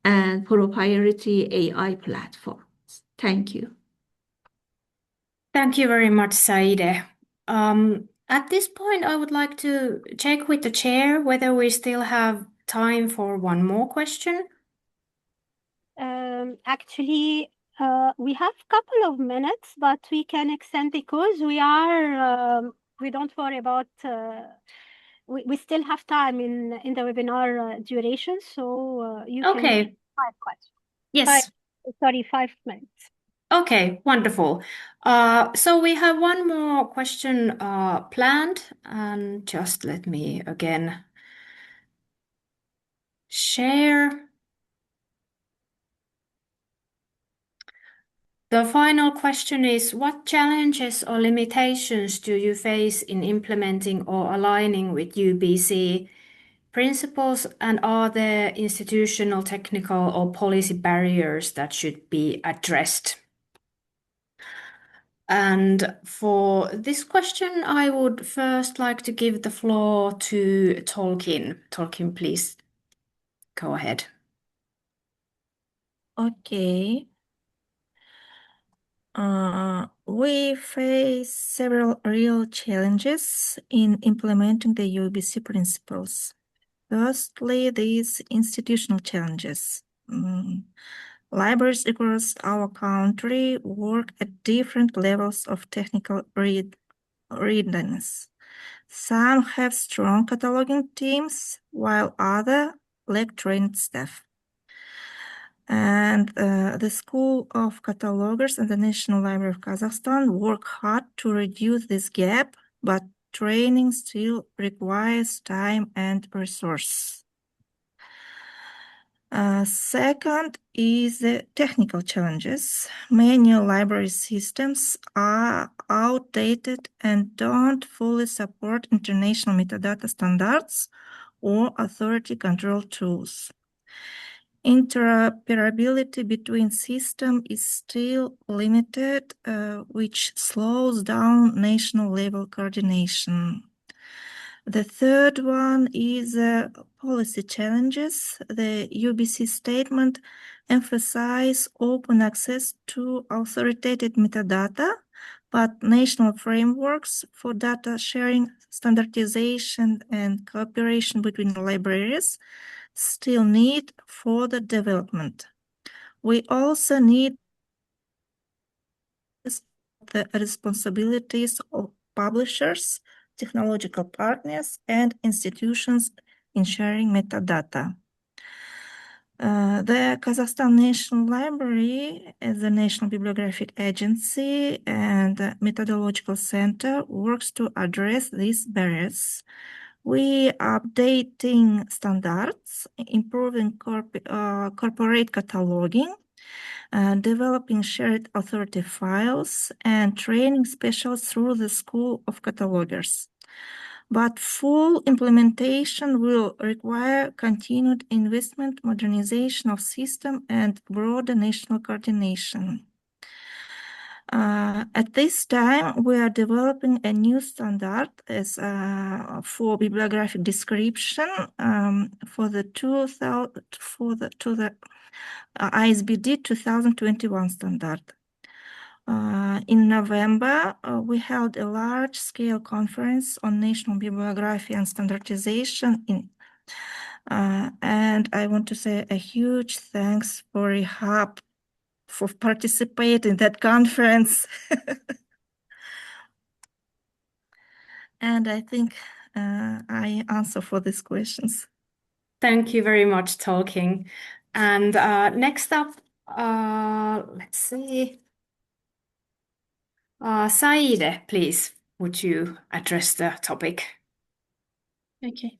and proprietary AI platforms. Thank you.
Thank you very much, Saeedeh. At this point, I would like to check with the chair whether we still have time for one more question.
Actually, we have a couple of minutes, but we can extend because we don't worry about we still have time in the webinar duration, so you can
Okay.
ask 5 questions.
Yes.
5 minutes.
Okay, wonderful. So we have one more question planned, and just let me again share. The final question is, what challenges or limitations do you face in implementing or aligning with UBC principles, and are there institutional, technical, or policy barriers that should be addressed? And for this question, I would first like to give the floor to Tolkien. Tolkien, please go ahead.
Okay. We face several real challenges in implementing the UBC principles. Firstly, these institutional challenges. Libraries across our country work at different levels of technical readiness. Some have strong cataloging teams, while others lack trained staff. And the School of Catalogers and the National Library of Kazakhstan work hard to reduce this gap, but training still requires time and resources. Second is the technical challenges. Many library systems are outdated and don't fully support international metadata standards or authority control tools. Interoperability between systems is still limited, which slows down national level coordination. The third one is policy challenges. The UBC statement emphasizes open access to authoritative metadata, but national frameworks for data sharing, standardization, and cooperation between libraries still need further development. We also need the responsibilities of publishers, technological partners, and institutions in sharing metadata. The Kazakhstan National Library, as a National Bibliographic Agency and Methodological Center, works to address these barriers. We are updating standards, improving corporate cataloging, developing shared authority files, and training specialists through the School of Catalogers. But full implementation will require continued investment, modernization of system, and broader national coordination. At this time, we are developing a new standard as for bibliographic description for the ISBD 2021 standard. In November, we held a large-scale conference on national bibliography and standardization and I want to say a huge thanks for Rehab for participating in that conference. And I think I answer for these questions.
Thank you very much, Tolkien. And next up, let's see. Saeedeh, please, would you address the topic?
Okay.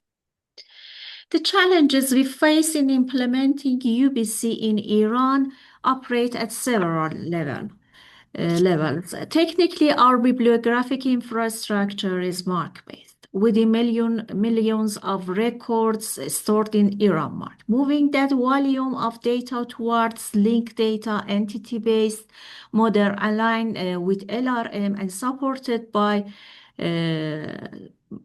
The challenges we face in implementing UBC in Iran operate at several levels. Technically, our bibliographic infrastructure is MARC-based, with millions of records stored in Iran MARC. Moving that volume of data towards linked data entity-based model aligned with LRM and supported by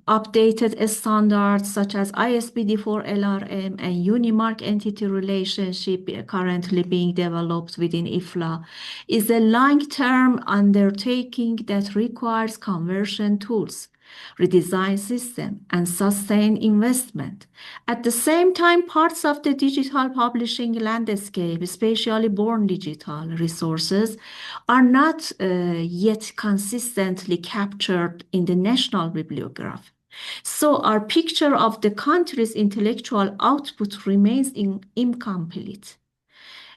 updated standards such as ISBD4 LRM and UniMarc entity relationship currently being developed within IFLA is a long-term undertaking that requires conversion tools, redesign system, and sustained investment. At the same time, parts of the digital publishing landscape, especially born digital resources, are not yet consistently captured in the national bibliography. So our picture of the country's intellectual output remains incomplete.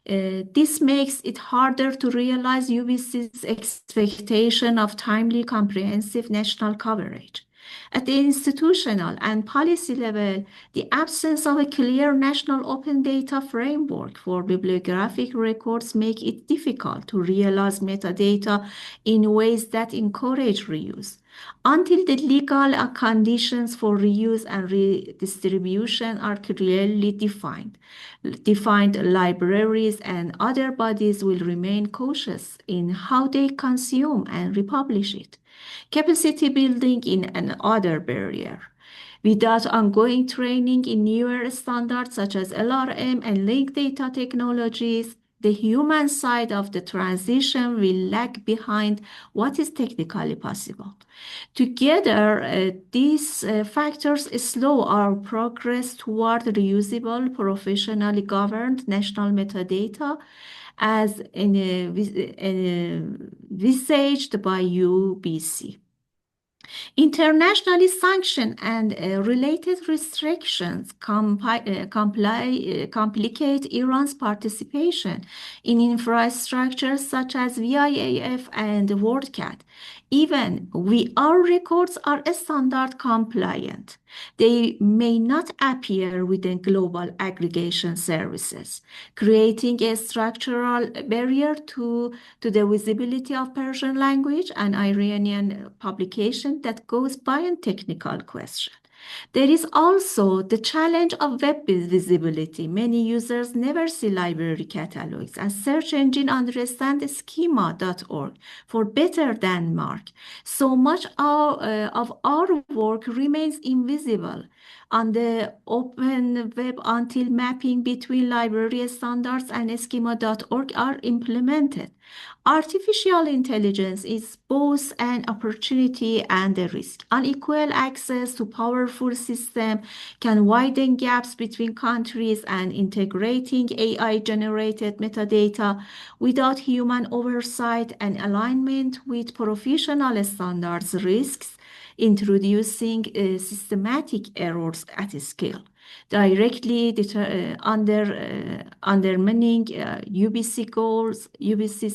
This makes it harder to realize UBC's expectation of timely, comprehensive national coverage. At the institutional and policy level, the absence of a clear national open data framework for bibliographic records make it difficult to realize metadata in ways that encourage reuse. Until the legal conditions for reuse and redistribution are clearly defined, libraries and other bodies will remain cautious in how they consume and republish it. Capacity building is another barrier. Without ongoing training in newer standards such as LRM and linked data technologies, the human side of the transition will lag behind what is technically possible. Together, these factors slow our progress toward reusable, professionally governed national metadata as envisaged by UBC. Internationally sanctioned and related restrictions complicate Iran's participation in infrastructures such as VIAF and WorldCat. Even our records are standard compliant. They may not appear within global aggregation services, creating a structural barrier to the visibility of Persian language and Iranian publication that goes beyond technical question. There is also the challenge of web visibility. Many users never see library catalogs, and search engine understand schema.org for better than mark. So much of our work remains invisible on the open web until mapping between library standards and schema.org are implemented. Artificial intelligence is both an opportunity and a risk. Unequal access to powerful systems can widen gaps between countries, and integrating AI-generated metadata without human oversight and alignment with professional standards risks introducing systematic errors at scale, directly undermining UBC's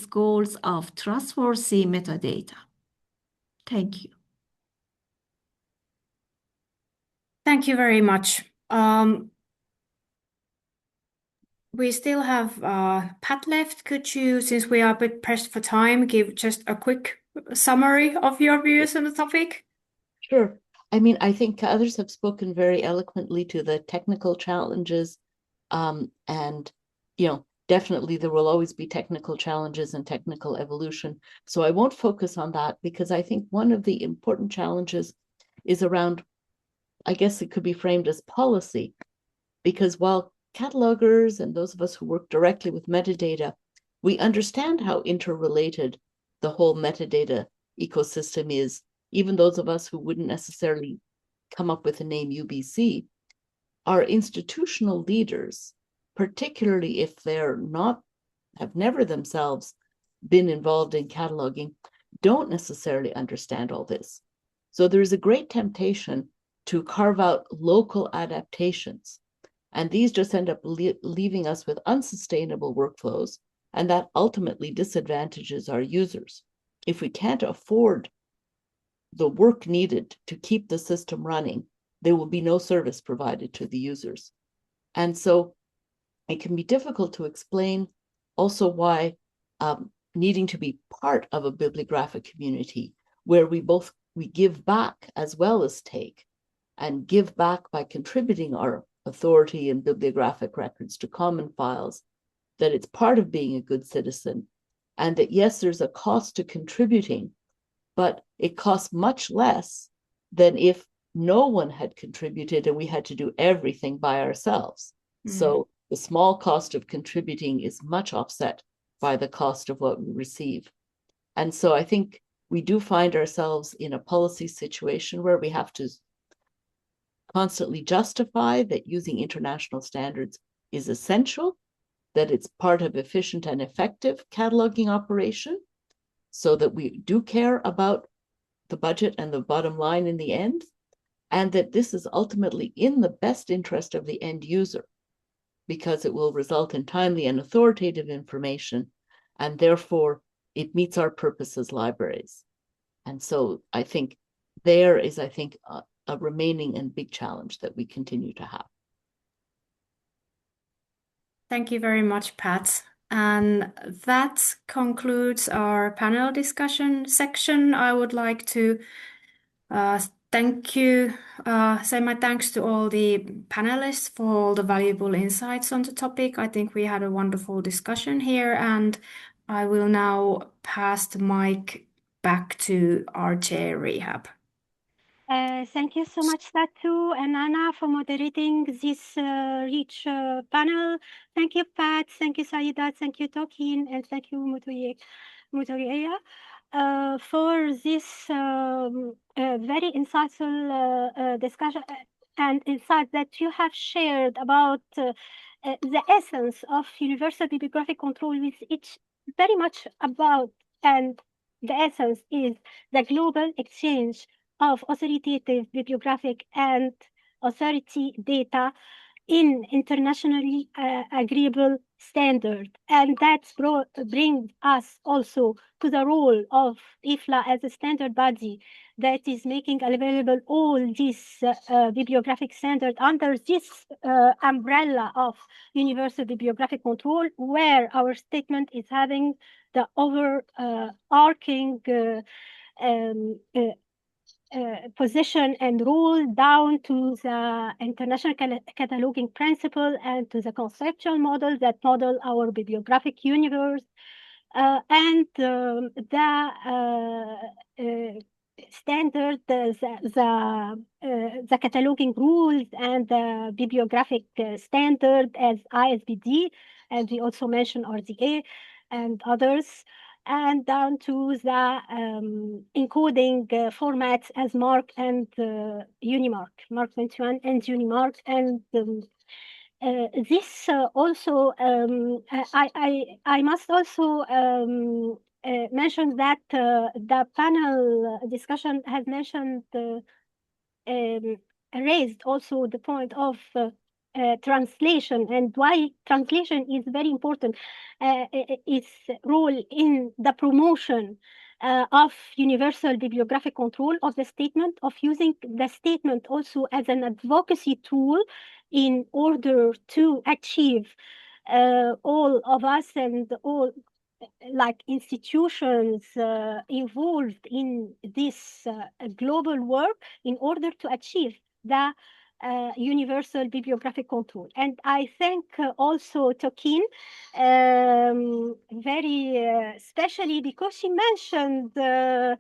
goals of trustworthy metadata. Thank you.
Thank you very much. We still have Pat left. Could you, since we are a bit pressed for time, give just a quick summary of your views on the topic?
Sure. I mean, I think others have spoken very eloquently to the technical challenges, and, definitely there will always be technical challenges and technical evolution. So I won't focus on that, because I think one of the important challenges is around, I guess it could be framed as policy, because while catalogers and those of us who work directly with metadata, we understand how interrelated the whole metadata ecosystem is. Even those of us who wouldn't necessarily come up with the name UBC, our institutional leaders, particularly if have never themselves been involved in cataloging, don't necessarily understand all this. So there is a great temptation to carve out local adaptations, and these just end up leaving us with unsustainable workflows, and that ultimately disadvantages our users. If we can't afford the work needed to keep the system running, there will be no service provided to the users. And so it can be difficult to explain also why needing to be part of a bibliographic community where we give back as well as take, and give back by contributing our authority and bibliographic records to common files, that it's part of being a good citizen, and that yes, there's a cost to contributing, but it costs much less than if no one had contributed and we had to do everything by ourselves. So the small cost of contributing is much offset by the cost of what we receive. And so I think we do find ourselves in a policy situation where we have to constantly justify that using international standards is essential, that it's part of efficient and effective cataloging operation, so that we do care about the budget and the bottom line in the end, and that this is ultimately in the best interest of the end user, because it will result in timely and authoritative information, and therefore it meets our purpose as libraries. And so I think there is, a remaining and big challenge that we continue to have.
Thank you very much, Pat. And that concludes our panel discussion section. I would like to thank you, say my thanks to all the panelists for all the valuable insights on the topic. I think we had a wonderful discussion here, and I will now pass the mic back to our chair, Rehab.
Thank you so much, Satu and Anna, for moderating this rich panel. Thank you, Pat. Thank you, Saeedeh. Thank you, Tokin. And thank you, Muturiya, for this very insightful discussion and insight that you have shared about the essence of Universal Bibliographic Control, with each very much about, and the essence is the global exchange of authoritative bibliographic and authority data in internationally agreeable standard. And that brings us also to the role of IFLA as a standard body that is making available all these bibliographic standards under this umbrella of Universal Bibliographic Control, where our statement is having the overarching position and rule down to the international cataloging principle and to the conceptual model that model our bibliographic universe, and the standard, the cataloging rules and the bibliographic standard as ISBD, and we also mentioned RDA and others, and down to the encoding formats as MARC and Unimarc, MARC 21 and Unimarc. And this also, I must also mention that the panel discussion has mentioned, raised also the point of translation, and why translation is very important, its role in the promotion of Universal Bibliographic Control of the statement, of using the statement also as an advocacy tool in order to achieve all of us and all like institutions involved in this global work in order to achieve the Universal Bibliographic Control. And I thank also Tokin very especially because she mentioned a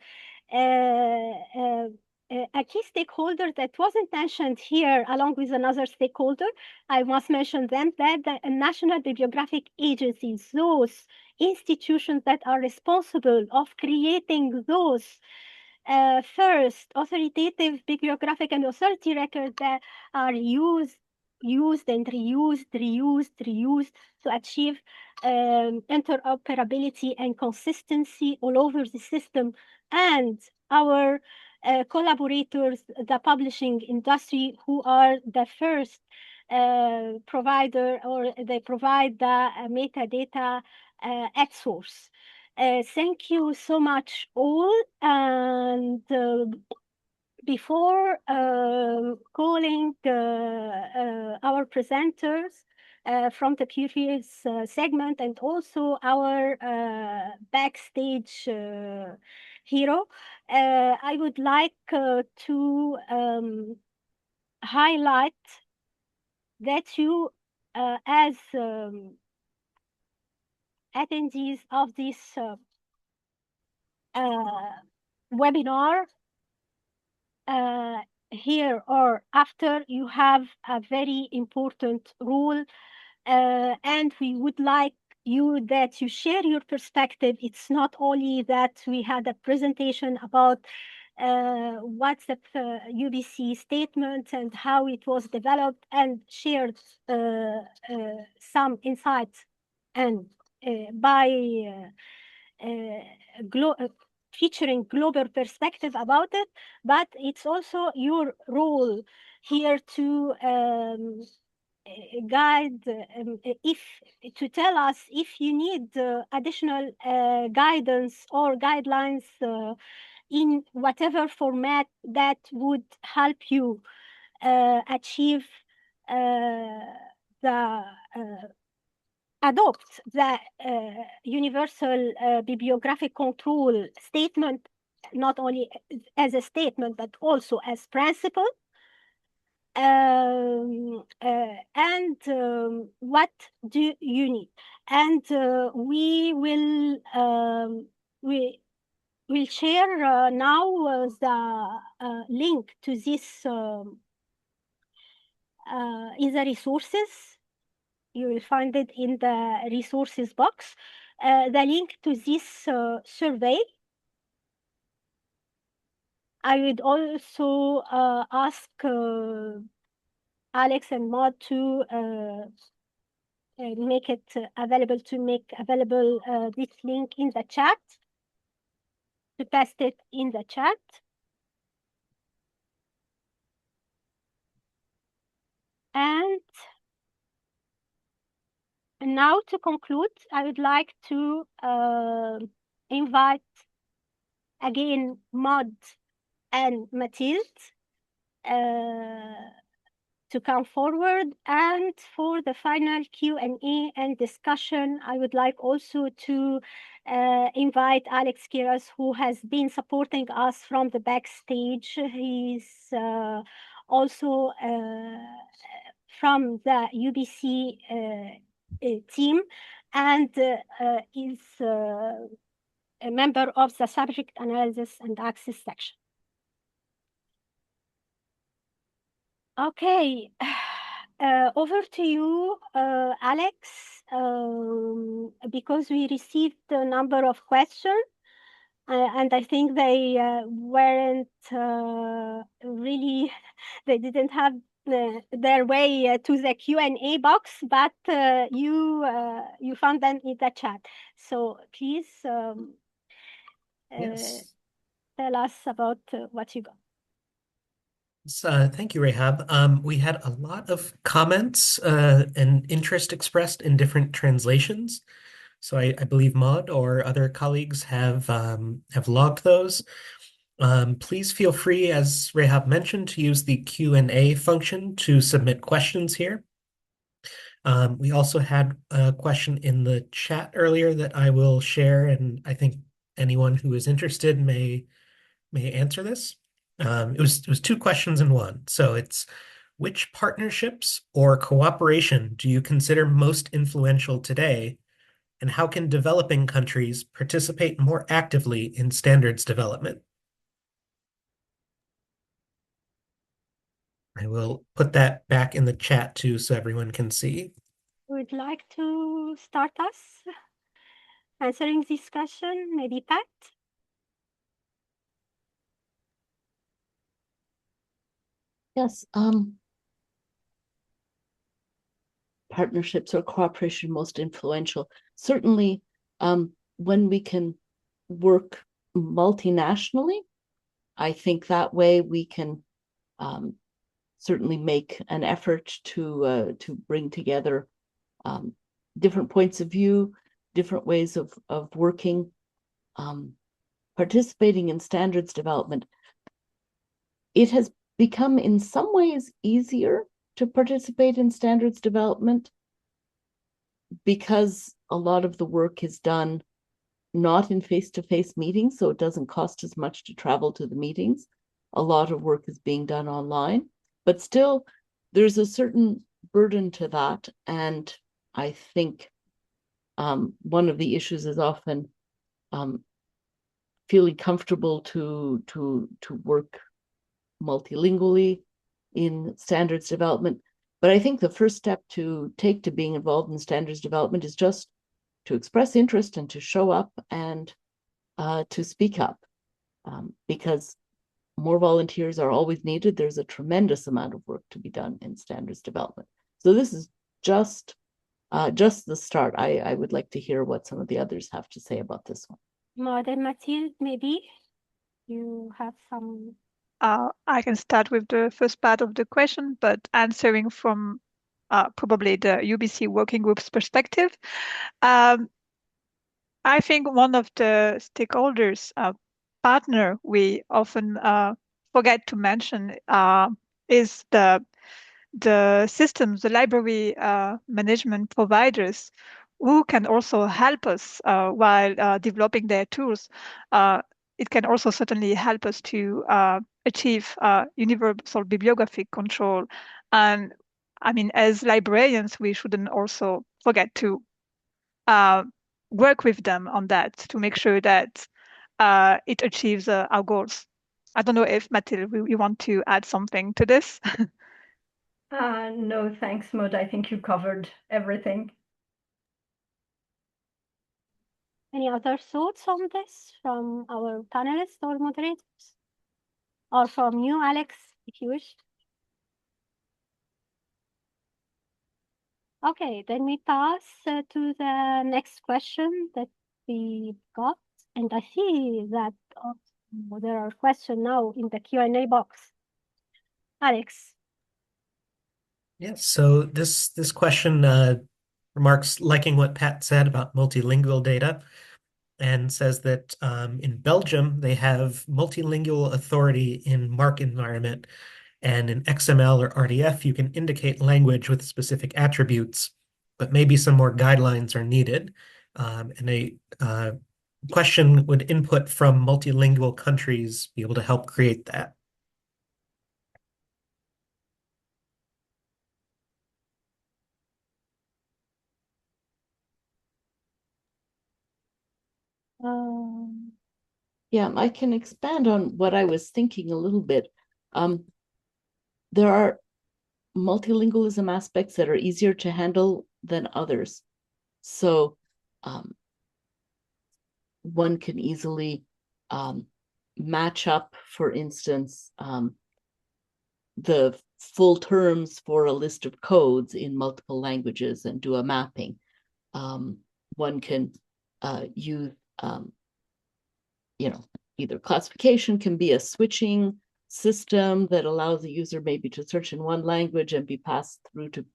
key stakeholder that wasn't mentioned here along with another stakeholder. I must mention them, that the national bibliographic agencies, those institutions that are responsible of creating those first authoritative bibliographic and authority records that are used and reused to achieve interoperability and consistency all over the system. And our collaborators, the publishing industry, who are the first provider, or they provide the metadata at source. Thank you so much all. And before calling our presenters from the previous segment, and also our backstage hero, I would like to highlight that you, as attendees of this webinar, here or after, you have a very important role, and we would like you that you share your perspective. It's not only that we had a presentation about what's the UBC statement and how it was developed, and shared some insights and by featuring global perspective about it, but it's also your role here to guide, if to tell us if you need additional guidance or guidelines in whatever format that would help you achieve adopt the Universal Bibliographic Control statement, not only as a statement, but also as principle. And what do you need? And we will share now the link to this in the resources. You will find it in the resources box. The link to this survey. I would also ask Alex and Maud to make it available, this link in the chat, to paste it in the chat. And now to conclude, I would like to invite again Maud and Mathilde to come forward. And for the final Q&A and discussion, I would like also to invite Alex Kiras, who has been supporting us from the backstage. He's also from the UBC team, and is a member of the subject analysis and access section. Okay, over to you, Alex, because we received a number of questions, and I think they weren't really, they didn't have their way to the Q&A box, but you found them in the chat. So please
Yes.
tell us about what you got.
Thank you, Rehab. We had a lot of comments and interest expressed in different translations. So I believe Maud or other colleagues have logged those. Please feel free, as Rehab mentioned, to use the Q&A function to submit questions here. We also had a question in the chat earlier that I will share, and I think anyone who is interested may answer this. It was two questions in one. So it's, which partnerships or cooperation do you consider most influential today, and how can developing countries participate more actively in standards development? I will put that back in the chat too, so everyone can see.
Would like to start us answering this question? Maybe Pat?
Yes, partnerships or cooperation most influential. Certainly, when we can work multinationally, I think that way we can certainly make an effort to bring together different points of view, different ways of working, participating in standards development. It has become in some ways easier to participate in standards development because a lot of the work is done not in face-to-face meetings, so it doesn't cost as much to travel to the meetings. A lot of work is being done online, but still there's a certain burden to that. And I think one of the issues is often feeling comfortable to work multilingually in standards development. But I think the first step to take to being involved in standards development is just to express interest and to show up and to speak up, because more volunteers are always needed. There's a tremendous amount of work to be done in standards development. So this is just the start. I would like to hear what some of the others have to say about this one.
Madam Mathilde, maybe you have some.
I can start with the first part of the question, but answering from probably the UBC working group's perspective. I think one of the stakeholders, partner, we often forget to mention is the systems, the library management providers, who can also help us while developing their tools. It can also certainly help us to achieve universal bibliographic control. And I mean, as librarians, we shouldn't also forget to work with them on that to make sure that it achieves our goals. I don't know if Mathilde, you want to add something to this?
No, thanks, Maud. I think you covered everything.
Any other thoughts on this from our panelists or moderators? Or from you, Alex, if you wish? Okay, then we pass to the next question that we got. And I see that there are questions now in the Q&A box. Alex.
Yes, so this question remarks liking what Pat said about multilingual data and says that in Belgium, they have multilingual authority in MARC environment, and in XML or RDF, you can indicate language with specific attributes, but maybe some more guidelines are needed. And a question would input from multilingual countries be able to help create that?
Yeah, I can expand on what I was thinking a little bit. There are multilingualism aspects that are easier to handle than others. So one can easily match up, for instance, the full terms for a list of codes in multiple languages and do a mapping. One can use either classification can be a switching system that allows the user maybe to search in one language and be passed through to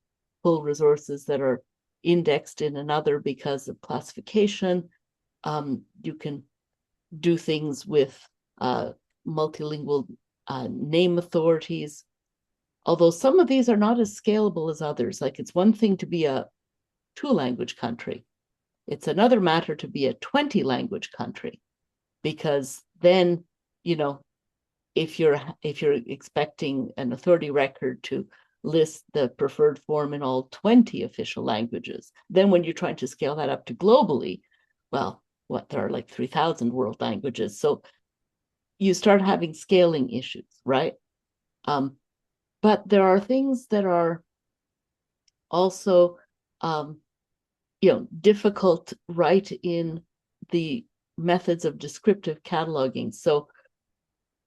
pull resources that are indexed in another because of classification. You can do things with multilingual name authorities, although some of these are not as scalable as others. Like, it's one thing to be a 2-language country. It's another matter to be a 20-language country, because then, if you're expecting an authority record to list the preferred form in all 20 official languages, then when you're trying to scale that up to globally, well, there are like 3,000 world languages. So you start having scaling issues, right? But there are things that are also, difficult right in the methods of descriptive cataloging. So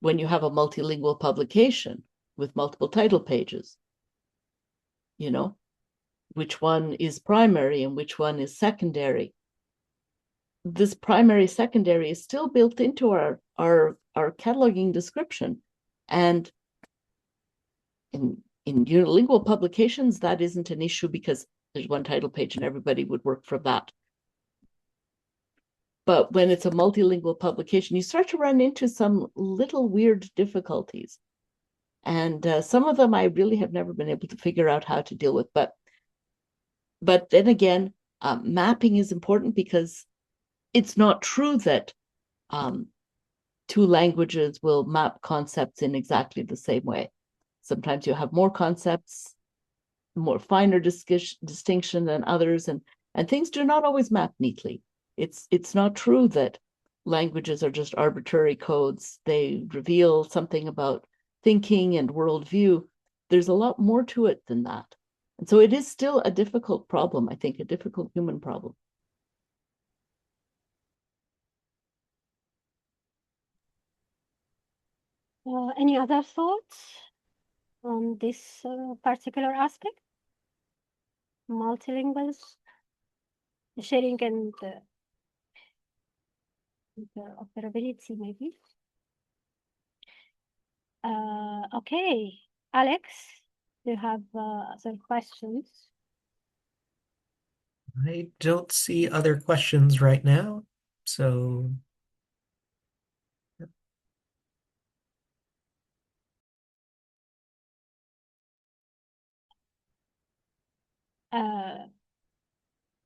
when you have a multilingual publication with multiple title pages, which one is primary and which one is secondary? This primary secondary is still built into our cataloging description. And in unilingual publications, that isn't an issue because there's one title page and everybody would work from that. But when it's a multilingual publication, you start to run into some little weird difficulties. And some of them I really have never been able to figure out how to deal with. But then again, mapping is important because it's not true that 2 languages will map concepts in exactly the same way. Sometimes you have more concepts, more finer distinction than others, and things do not always map neatly. It's not true that languages are just arbitrary codes. They reveal something about thinking and worldview. There's a lot more to it than that. And so it is still a difficult problem, I think, a difficult human problem.
Any other thoughts on this particular aspect? Multilinguals, sharing and interoperability, maybe. Okay, Alex, do you have other questions?
I don't see other questions right now, so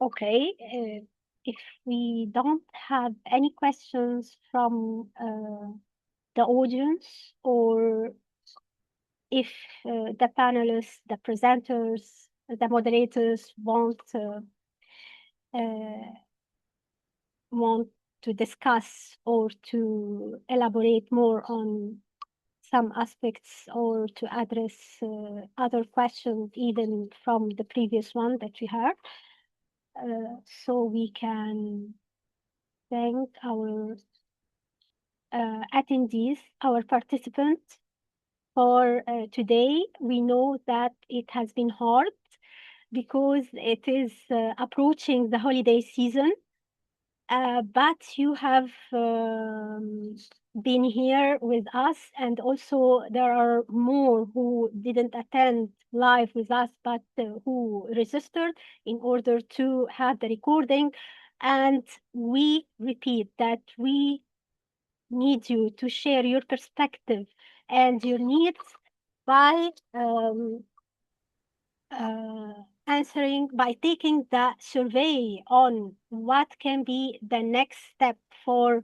okay, if we don't have any questions from the audience, or if the panelists, the presenters, the moderators want to discuss or to elaborate more on some aspects, or to address other questions even from the previous one that we heard, so we can thank our attendees, our participants for today. We know that it has been hard because it is approaching the holiday season, but you have been here with us, and also there are more who didn't attend live with us, but who registered in order to have the recording. And we repeat that we need you to share your perspective and your needs by answering, by taking the survey on what can be the next step for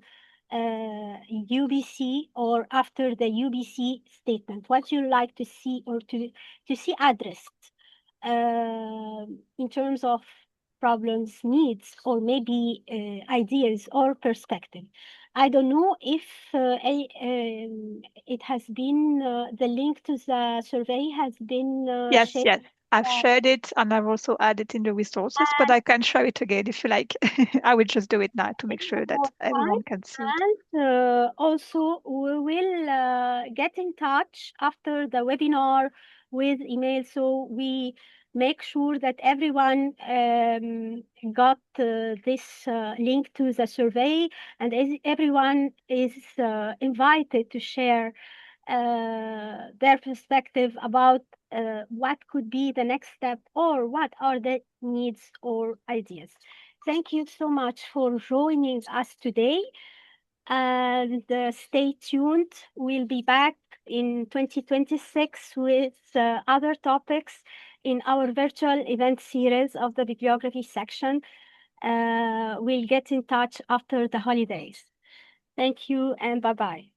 UBC, or after the UBC statement, what you like to see, or to see addressed in terms of problems, needs, or maybe ideas or perspective. I don't know if it has been, the link to the survey has been
Yes,
shared.
yes. I've shared it, and I've also added in the resources, but I can share it again if you like. I will just do it now to make sure that everyone can see it.
And also, we will get in touch after the webinar with email, so we make sure that everyone got this link to the survey, and everyone is invited to share their perspective about what could be the next step, or what are the needs or ideas. Thank you so much for joining us today, and stay tuned. We'll be back in 2026 with other topics in our virtual event series of the bibliography section. We'll get in touch after the holidays. Thank you, and bye-bye.